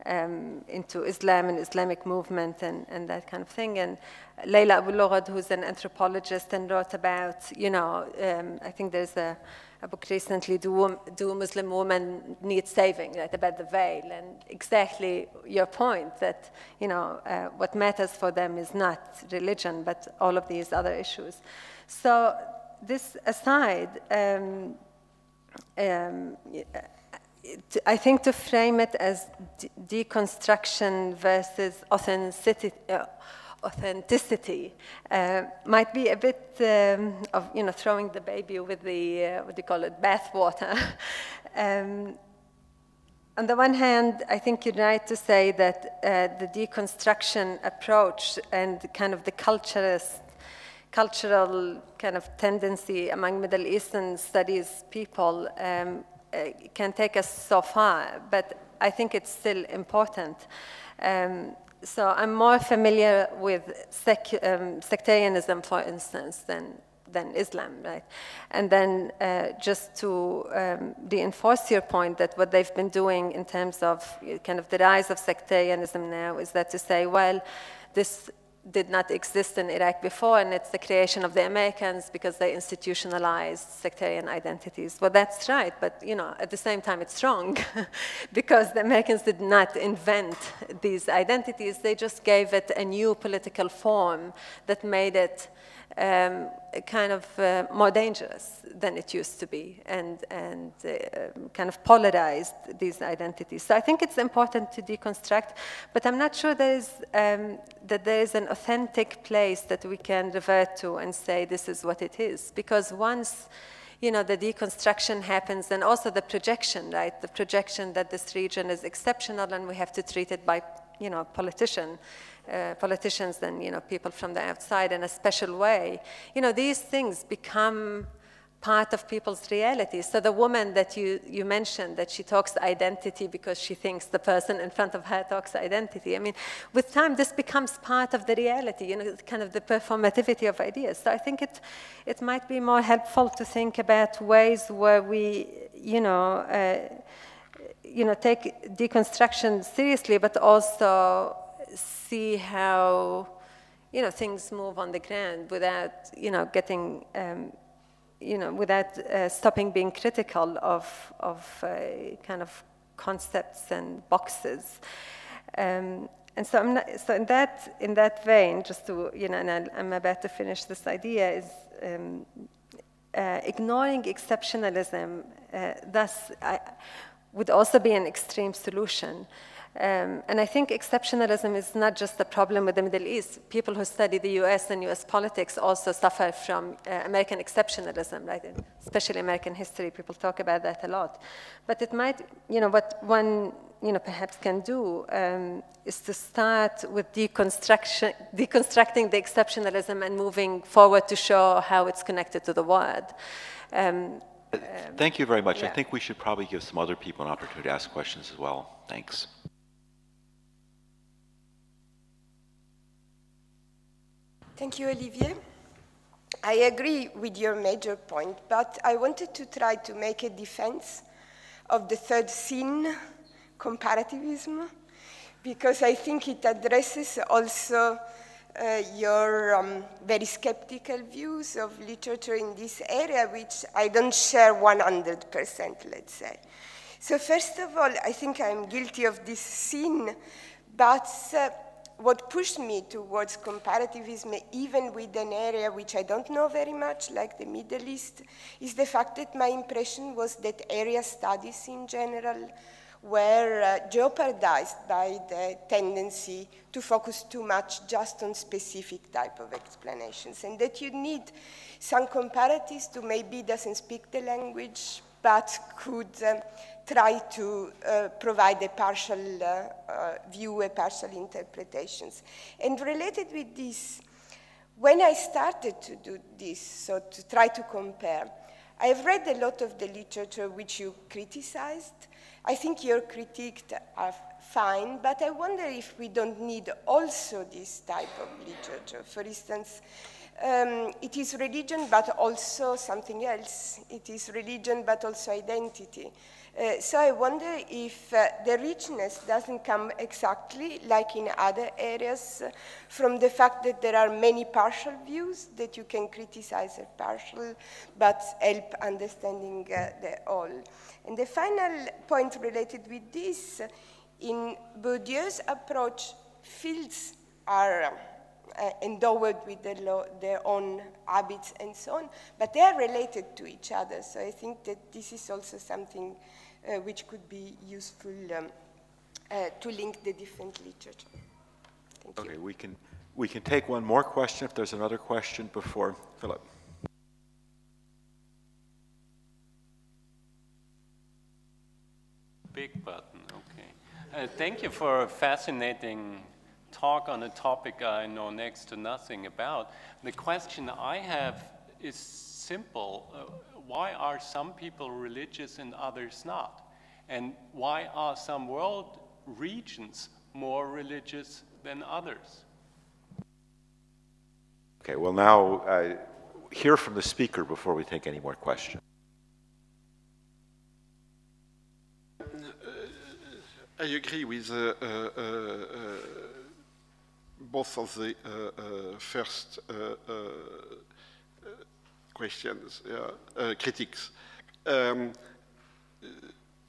Islam and Islamic movement and that kind of thing. And Layla Abu Lughad, who's an anthropologist and wrote about, you know, I think there's a book recently, Do Muslim Women Need Saving, right, about the veil, and exactly your point that, you know, what matters for them is not religion, but all of these other issues. So this aside, I think to frame it as deconstruction versus authenticity might be a bit of, you know, throwing the baby with the, what do you call it, bathwater. On the one hand, I think you're right to say that the deconstruction approach and kind of the cultural kind of tendency among Middle Eastern studies people can take us so far, but I think it's still important. So I'm more familiar with sectarianism, for instance, than Islam, right? And then just to reinforce your point that what they've been doing in terms of kind of the rise of sectarianism now is that to say, well, this did not exist in Iraq before, and it's the creation of the Americans because they institutionalized sectarian identities. Well, that's right, but, you know, at the same time, it's wrong because the Americans did not invent these identities. They just gave it a new political form that made it kind of more dangerous than it used to be, and kind of polarized these identities. So I think it's important to deconstruct, but I'm not sure that there is an authentic place that we can revert to and say this is what it is, because once, you know, the deconstruction happens, and also the projection, right? The projection that this region is exceptional and we have to treat it by, you know, politicians and, you know, people from the outside in a special way. You know, these things become part of people's reality. So the woman that you mentioned, that she talks identity because she thinks the person in front of her talks identity. I mean, with time, this becomes part of the reality, you know, kind of the performativity of ideas. So I think it might be more helpful to think about ways where we, take deconstruction seriously, but also see how, you know, things move on the ground without, you know, getting, without stopping being critical of kind of concepts and boxes. And so, so in that vein, just to, you know, and I'm about to finish this idea, is ignoring exceptionalism, thus would also be an extreme solution. And I think exceptionalism is not just a problem with the Middle East. People who study the US and US politics also suffer from American exceptionalism, right? Especially American history, people talk about that a lot. But it might, you know, what one, you know, perhaps can do is to start with deconstructing the exceptionalism and moving forward to show how it's connected to the world. Thank you very much. Yeah. I think we should probably give some other people an opportunity to ask questions as well. Thanks. Thank you, Olivier. I agree with your major point, but I wanted to try to make a defense of the third scene, comparativism, because I think it addresses also your very skeptical views of literature in this area, which I don't share 100%, let's say. So first of all, I think I'm guilty of this sin, but what pushed me towards comparativism, even with an area which I don't know very much, like the Middle East, is the fact that my impression was that area studies in general were jeopardized by the tendency to focus too much just on specific type of explanations, and that you need some comparatists who maybe doesn't speak the language, but could try to provide a partial view, a partial interpretations. And related with this, when I started to do this, so to try to compare, I've read a lot of the literature which you criticized. I think your critiques are fine, but I wonder if we don't need also this type of literature. For instance, it is religion, but also something else. It is religion, but also identity. So I wonder if the richness doesn't come exactly, like in other areas, from the fact that there are many partial views, that you can criticize a partial, but help understanding the whole. And the final point related with this, in Bourdieu's approach, fields are endowed with their own habits and so on, but they are related to each other. So I think that this is also something which could be useful to link the different literature. Thank you. Okay, we can take one more question if there's another question before Philip. Big button, okay. Thank you for a fascinating talk on a topic I know next to nothing about. The question I have is simple. Why are some people religious and others not? And why are some world regions more religious than others? Okay, well now, hear from the speaker before we take any more questions. I agree with both of the first questions, critics.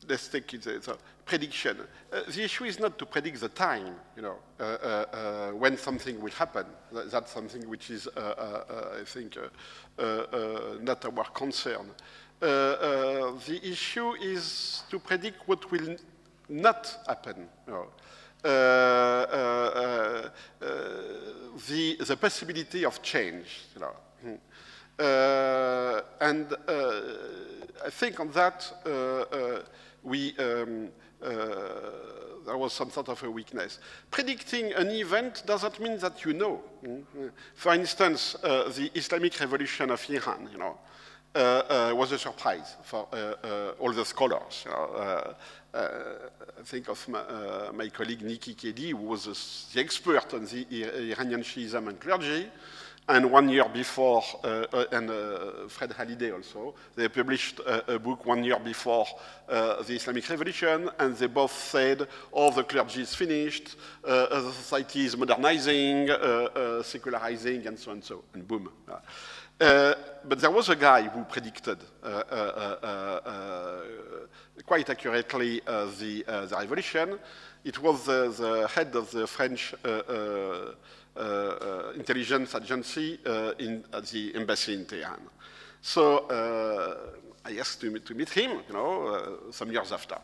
Let's take it as a prediction. The issue is not to predict the time, when something will happen. That's something which is, I think, not our concern. The issue is to predict what will not happen. The possibility of change. And I think on that there was some sort of a weakness. Predicting an event doesn't mean that you know. For instance, the Islamic Revolution of Iran, was a surprise for all the scholars. I think of my colleague Nikki Keddy, who was the expert on the Iranian Shiism and clergy. And 1 year before, and Fred Halliday also, they published a book 1 year before the Islamic Revolution, and they both said, oh, the clergy is finished, the society is modernizing, secularizing, and so on, and boom. But there was a guy who predicted quite accurately the revolution. It was the head of the French intelligence agency at the embassy in Tehran. So I asked to meet him, some years after.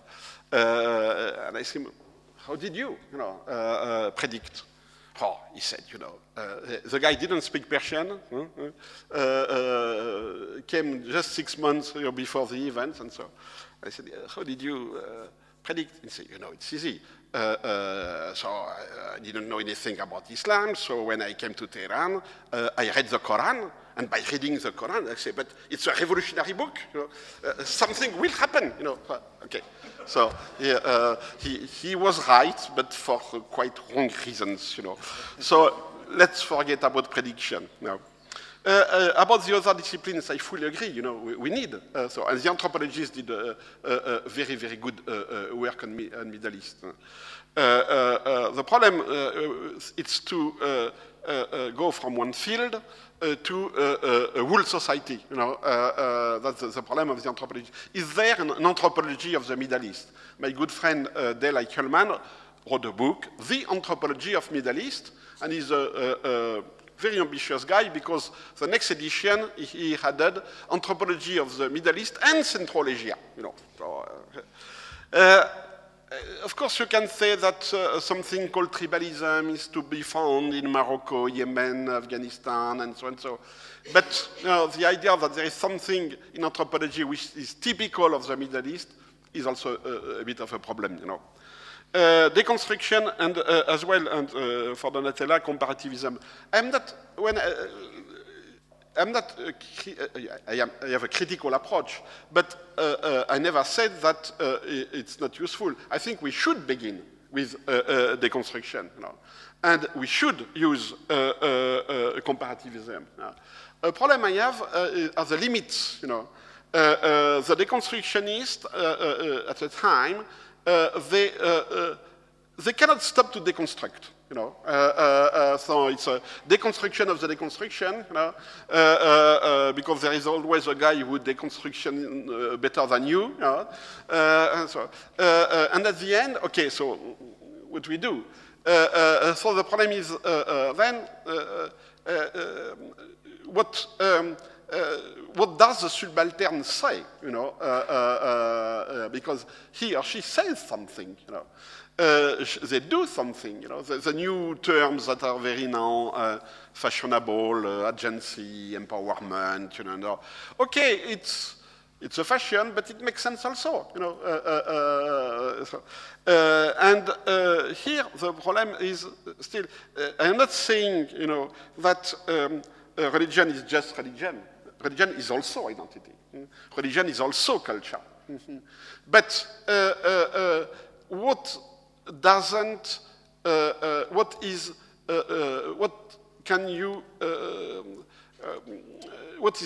And I asked him, how did you, predict? Oh, he said, the guy didn't speak Persian, came just 6 months before the event, and so I said, how did you predict? He said, it's easy. So I didn't know anything about Islam, so when I came to Tehran, I read the Quran, and by reading the Quran, I said, but it's a revolutionary book, something will happen, Okay, so he was right, but for quite wrong reasons, So let's forget about prediction now. About the other disciplines, I fully agree. We need. And the anthropologists did very, very good work on Middle East. The problem is to go from one field to a whole society. That's the problem of the anthropology. Is there an anthropology of the Middle East? My good friend Dale Eichelman wrote a book, The Anthropology of Middle East, and he's a very ambitious guy because the next edition he added Anthropology of the Middle East and Central Asia. You know, so, of course, you can say that something called tribalism is to be found in Morocco, Yemen, Afghanistan, and so on. So, but you know, the idea that there is something in anthropology which is typical of the Middle East is also a bit of a problem. You know. Deconstruction and as well, and for Donatella, comparativism. I have a critical approach, but I never said that it's not useful. I think we should begin with deconstruction, you know, and we should use comparativism. A problem I have are the limits, you know. The deconstructionists at the time, they cannot stop to deconstruct, you know. So it's a deconstruction of the deconstruction, you know, because there is always a guy who deconstruction better than you, you know. And at the end, okay, so what we do? So the problem is then what does the subaltern say, you know, because he or she says something, you know. They do something, you know. The new terms that are very now fashionable, agency, empowerment, you know. Okay, it's a fashion, but it makes sense also, you know. Here the problem is still, I'm not saying, you know, that religion is just religion. Religion is also identity. Religion is also culture. But what doesn't, what is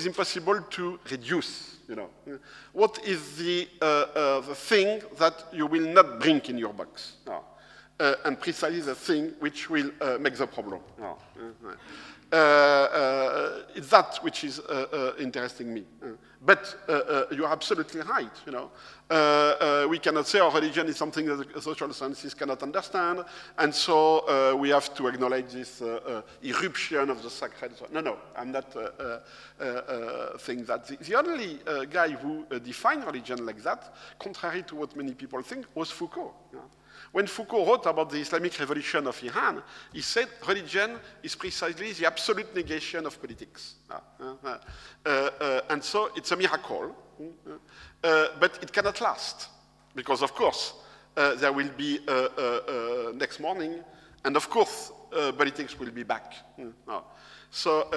impossible to reduce, you know? What is the thing that you will not bring in your box? And precisely the thing which will make the problem. It's that which is interesting me. But you're absolutely right, you know. We cannot say our religion is something that social sciences cannot understand, and so we have to acknowledge this irruption of the sacred. No, I'm not saying that. The only guy who defined religion like that, contrary to what many people think, was Foucault. You know? When Foucault wrote about the Islamic revolution of Iran, he said religion is precisely the absolute negation of politics. And so it's a miracle, but it cannot last. Because, of course, there will be next morning, and of course, politics will be back. So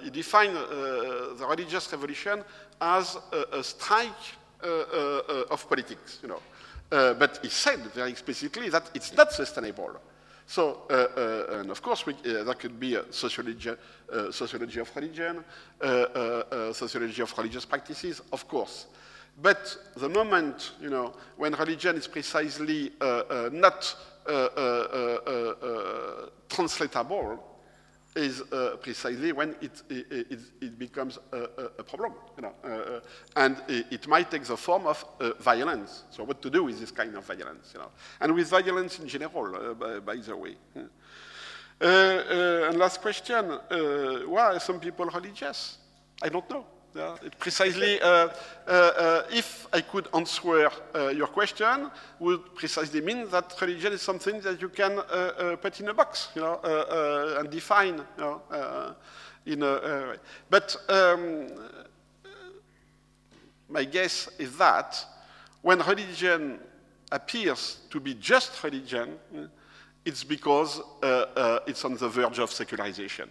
he defined the religious revolution as a strike of politics, you know. But he said very explicitly that it's not sustainable. So, and of course, that could be sociology of religion, sociology of religious practices, of course. But the moment, you know, when religion is precisely not translatable, is precisely when it becomes a problem, you know, and it might take the form of violence. So what to do with this kind of violence, you know, and with violence in general, by the way. And last question: why are some people religious? I don't know. It precisely, if I could answer your question, would precisely mean that religion is something that you can put in a box, you know, and define, you know, in a. But my guess is that when religion appears to be just religion, it's because it's on the verge of secularization,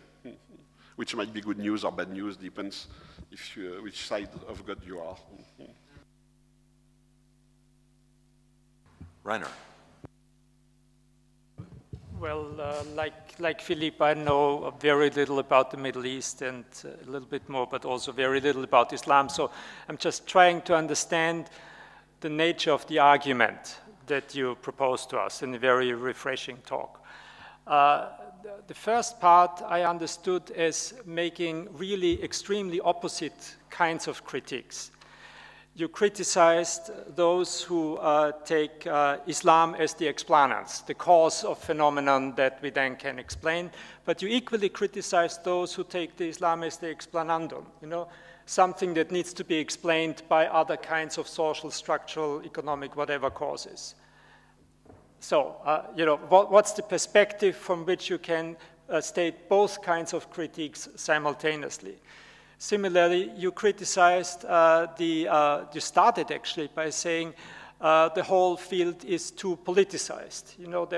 which might be good news or bad news, depends if which side of God you are. Rainer. Well, like Philippe, I know very little about the Middle East and a little bit more, but also very little about Islam. So I'm just trying to understand the nature of the argument that you proposed to us in a very refreshing talk. The first part I understood as making really extremely opposite kinds of critiques. You criticized those who take Islam as the explanans, the cause of phenomenon that we then can explain, but you equally criticized those who take the Islam as the explanandum, you know, something that needs to be explained by other kinds of social, structural, economic, whatever causes. So, you know, what's the perspective from which you can state both kinds of critiques simultaneously? Similarly, you criticized you started actually by saying the whole field is too politicized. You know,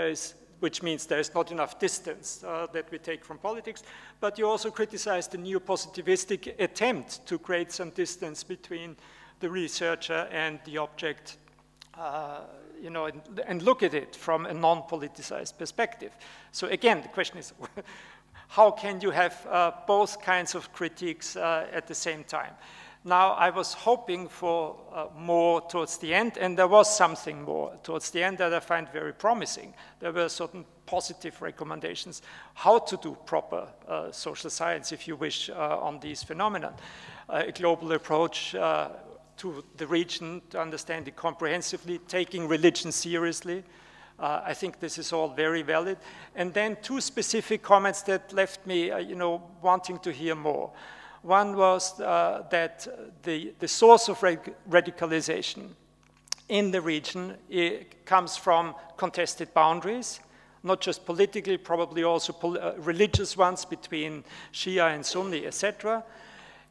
which means there is not enough distance that we take from politics, but you also criticized the neo-positivistic attempt to create some distance between the researcher and the object, you know, and look at it from a non-politicized perspective. So again, the question is, how can you have both kinds of critiques at the same time? Now, I was hoping for more towards the end, and there was something more towards the end that I find very promising. There were certain positive recommendations how to do proper social science, if you wish, on these phenomena. A global approach to the region, to understand it comprehensively, taking religion seriously. I think this is all very valid. And then two specific comments that left me, you know, wanting to hear more. One was that the source of radicalization in the region comes from contested boundaries, not just politically, probably also religious ones between Shia and Sunni, etc.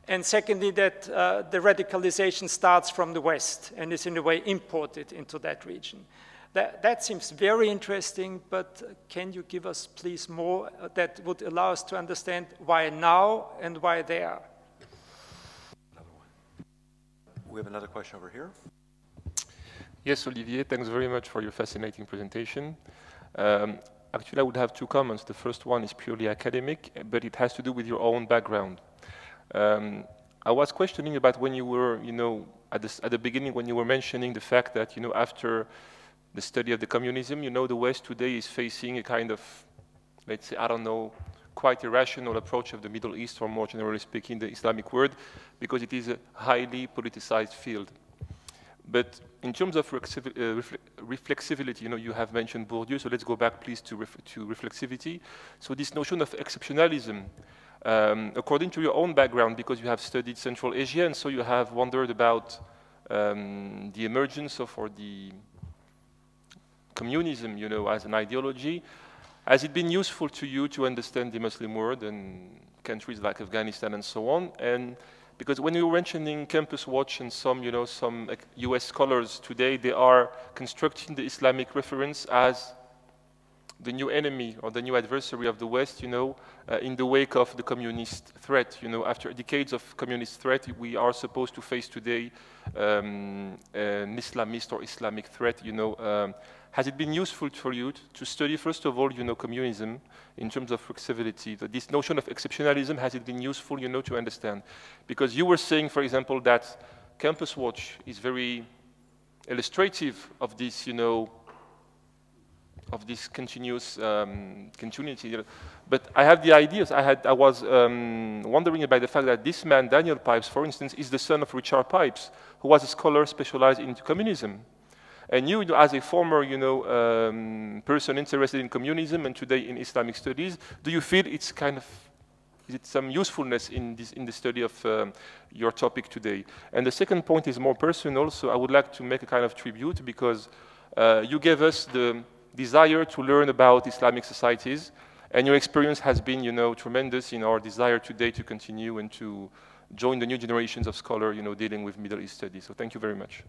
And secondly, that the radicalization starts from the West and is in a way imported into that region. That seems very interesting, but can you give us, please, more that would allow us to understand why now and why there? We have another question over here. Yes, Olivier, thanks very much for your fascinating presentation. Actually, I would have two comments. The first one is purely academic, but it has to do with your own background. I was questioning about when you were, you know, at the beginning when you were mentioning the fact that, you know, after the study of the communism, you know, the West today is facing a kind of, let's say, I don't know, quite irrational approach of the Middle East, or more generally speaking, the Islamic world, because it is a highly politicized field. But in terms of reflexivity, you know, you have mentioned Bourdieu, so let's go back, please, to reflexivity. So this notion of exceptionalism, according to your own background, because you have studied Central Asia, and so you have wondered about the emergence of, or the communism, you know, as an ideology. Has it been useful to you to understand the Muslim world and countries like Afghanistan and so on? And because when you were mentioning Campus Watch and some, you know, some US scholars today, they are constructing the Islamic reference as the new enemy or the new adversary of the West, you know, in the wake of the communist threat. You know, after decades of communist threat, we are supposed to face today an Islamist or Islamic threat, you know. Has it been useful for you to study, first of all, you know, communism in terms of flexibility? This notion of exceptionalism, has it been useful, you know, to understand? Because you were saying, for example, that Campus Watch is very illustrative of this, you know, of this continuous continuity. But I have the ideas. I was wondering about the fact that this man, Daniel Pipes, for instance, is the son of Richard Pipes, who was a scholar specialized in communism. And you, as a former, you know, person interested in communism and today in Islamic studies, do you feel it's kind of, is it some usefulness in the study of your topic today? And the second point is more personal, so I would like to make a kind of tribute, because you gave us the desire to learn about Islamic societies, and your experience has been, you know, tremendous in our desire today to continue and to join the new generations of scholars, you know, dealing with Middle East studies. So thank you very much.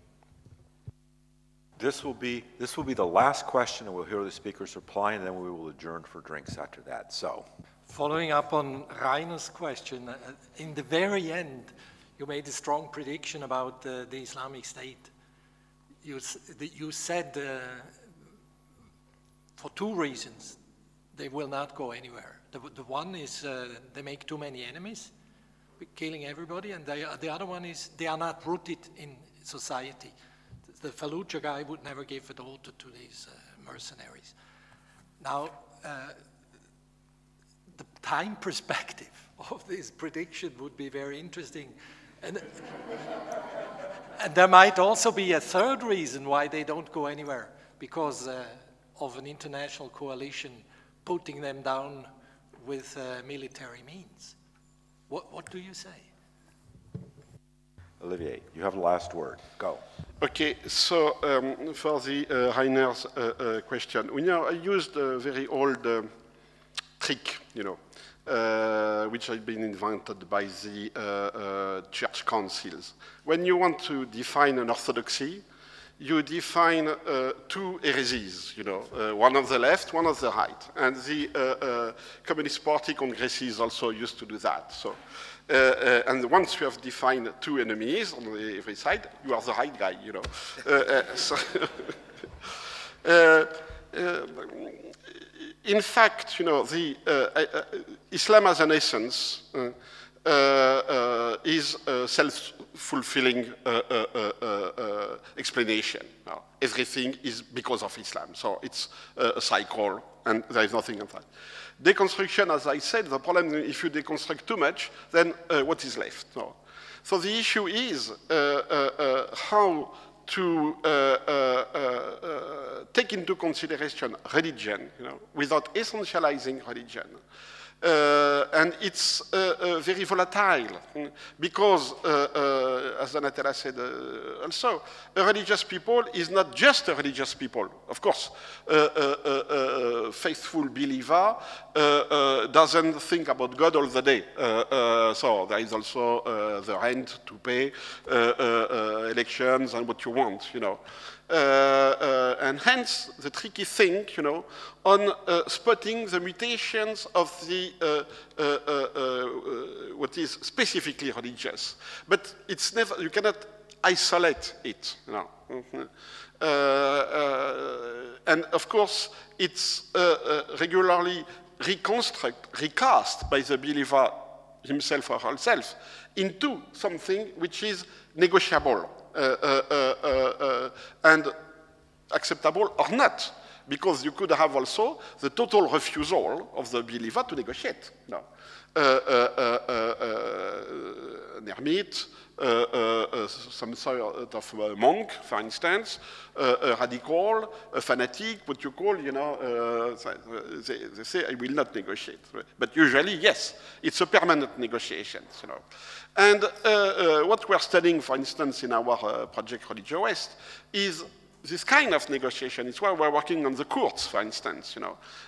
This will be the last question, and we'll hear the speakers reply, and then we will adjourn for drinks after that. So, following up on Rainer's question, in the very end, you made a strong prediction about the Islamic State. You said for two reasons they will not go anywhere. The one is they make too many enemies, killing everybody, and the other one is they are not rooted in society. The Fallujah guy would never give a daughter to these mercenaries. Now, the time perspective of this prediction would be very interesting. And there might also be a third reason why they don't go anywhere, because of an international coalition putting them down with military means. What do you say? Olivier, you have the last word. Go. Okay, so for the Reiner's question, I used a very old trick, which had been invented by the church councils. When you want to define an orthodoxy, you define two heresies, one on the left, one on the right. And the Communist Party congresses also used to do that. So, and once you have defined two enemies on every side, you are the right guy, in fact, Islam as an essence is a self-fulfilling explanation. Everything is because of Islam, so it's a cycle, and there is nothing else. Deconstruction, as I said, the problem is if you deconstruct too much, then what is left? So the issue is how to take into consideration religion, without essentializing religion. And it's very volatile because, as Donatella said also, a religious people is not just a religious people. Of course, a faithful believer doesn't think about God all the day. So there is also the rent to pay, elections, and what you want, and hence the tricky thing, on spotting the mutations of the what is specifically religious. But it's never, you cannot isolate it. And of course, it's regularly recast by the believer himself or herself into something which is negotiable. And acceptable or not, because you could have also the total refusal of the believer to negotiate. An ermite, some sort of monk, for instance, a radical, a fanatic, what you call, they say, I will not negotiate. But usually, yes, it's a permanent negotiation. And what we're studying, for instance, in our project Religion West, is this kind of negotiation. It's why we're working on the courts, for instance.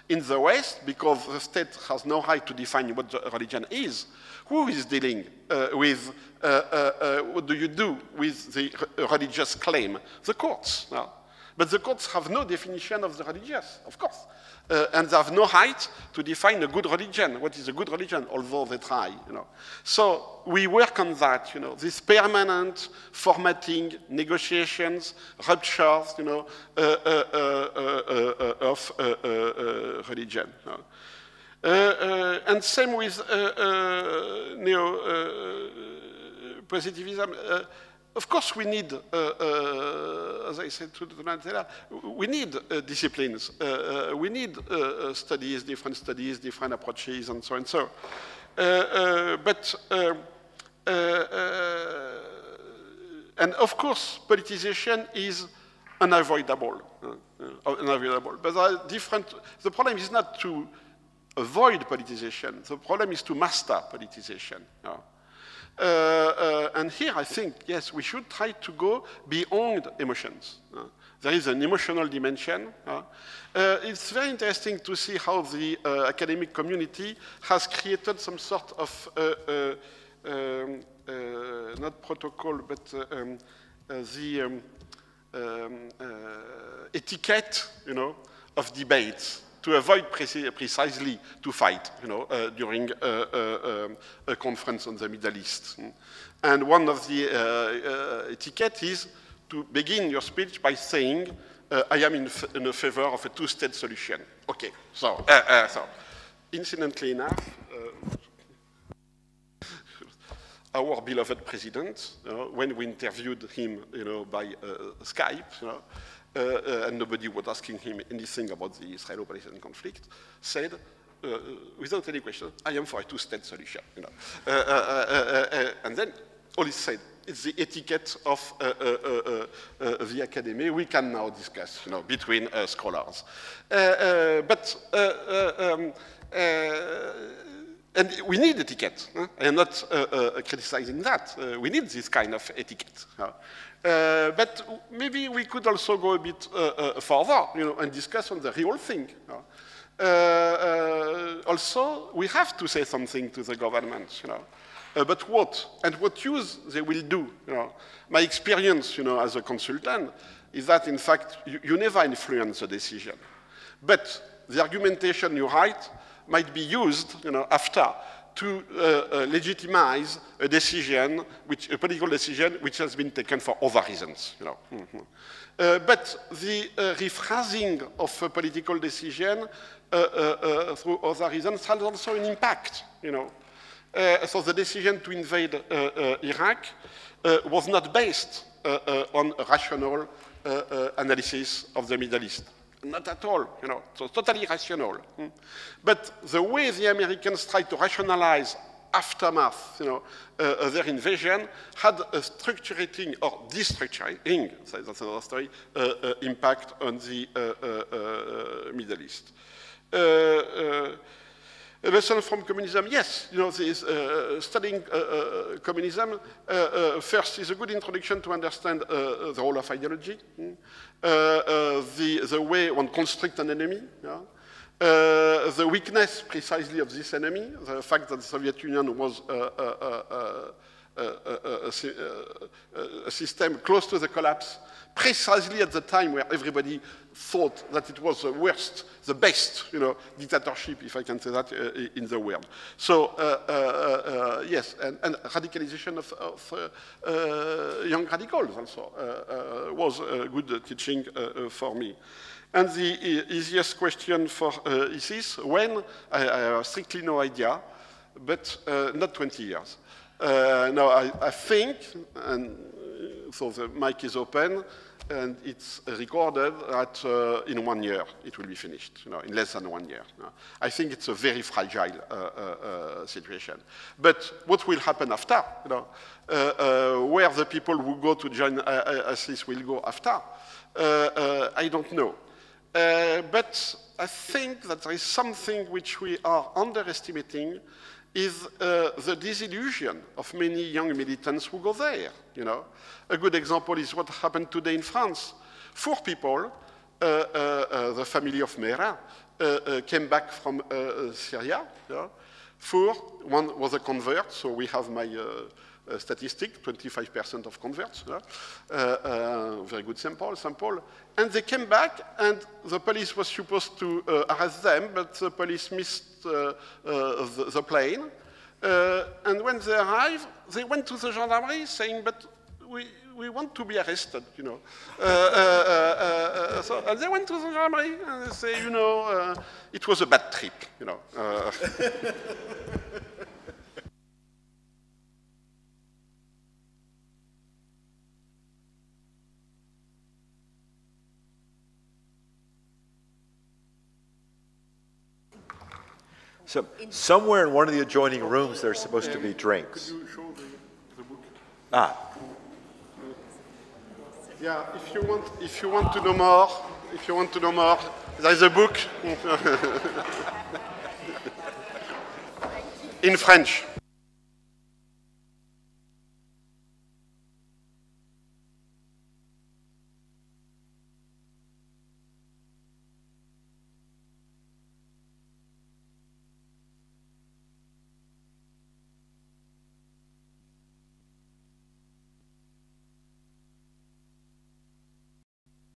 In the West, because the state has no right to define what the religion is, who is dealing with what do you do with the religious claim? The courts. But the courts have no definition of the religious, of course. And they have no right to define a good religion. What is a good religion? Although they try, So we work on that, this permanent formatting, negotiations, ruptures, of religion. And same with Neopositivism. Of course, we need, as I said to Donatella, we need disciplines. We need different approaches, and so and so. And of course, politicization is unavoidable. But there are different. The problem is not to avoid politicization. The problem is to master politicization. And here I think, yes, we should try to go beyond emotions. There is an emotional dimension. It's very interesting to see how the academic community has created some sort of, not protocol, but the etiquette, of debates, to avoid precisely to fight, during a conference on the Middle East. And one of the etiquette is to begin your speech by saying, I am in favor of a two-state solution. Okay, so incidentally enough, our beloved president, when we interviewed him, by Skype, and nobody was asking him anything about the Israelo-Palestinian conflict, said, without any question, I am for a two-state solution. And then Oli said, it's the etiquette of the academy. We can now discuss, between scholars. And we need etiquette. I am not criticizing that. We need this kind of etiquette. But maybe we could also go a bit further, and discuss on the real thing. Also, we have to say something to the government, but what? And what use they will do. My experience, as a consultant, is that in fact you never influence the decision, but the argumentation you write might be used, after to legitimize a decision, a political decision, which has been taken for other reasons. But the rephrasing of a political decision through other reasons has also an impact. So the decision to invade Iraq was not based on a rational analysis of the Middle East. Not at all, so totally rational. But the way the Americans tried to rationalize aftermath, their invasion had a structuring or destructuring, that's another story, impact on the Middle East. A lesson from communism, yes, studying communism first is a good introduction to understand the role of ideology, the way one constructs an enemy, the weakness precisely of this enemy, the fact that the Soviet Union was a system close to the collapse, precisely at the time where everybody thought that it was the worst, the best, dictatorship, if I can say that, in the world. So, yes, and radicalization of young radicals also was a good teaching for me. And the easiest question for ISIS, when? I have strictly no idea, but not 20 years. No, I think, and so the mic is open, and it's recorded that in 1 year it will be finished, in less than 1 year. I think it's a very fragile situation. But what will happen after? Where the people who go to join ISIS will go after? I don't know. But I think that there is something which we are underestimating is the disillusion of many young militants who go there. A good example is what happened today in France. 4 people, the family of Mera, came back from Syria. 4, one was a convert, so we have my statistic, 25% of converts. Very good sample. And they came back, and the police was supposed to arrest them, but the police missed the plane. And when they arrived, they went to the gendarmerie saying, but we want to be arrested, So and they went to the gendarmerie and they say, it was a bad trip, So somewhere in one of the adjoining rooms, there's supposed to be drinks. Could you show the book? Ah. Yeah, if you want to know more, there is a book in French.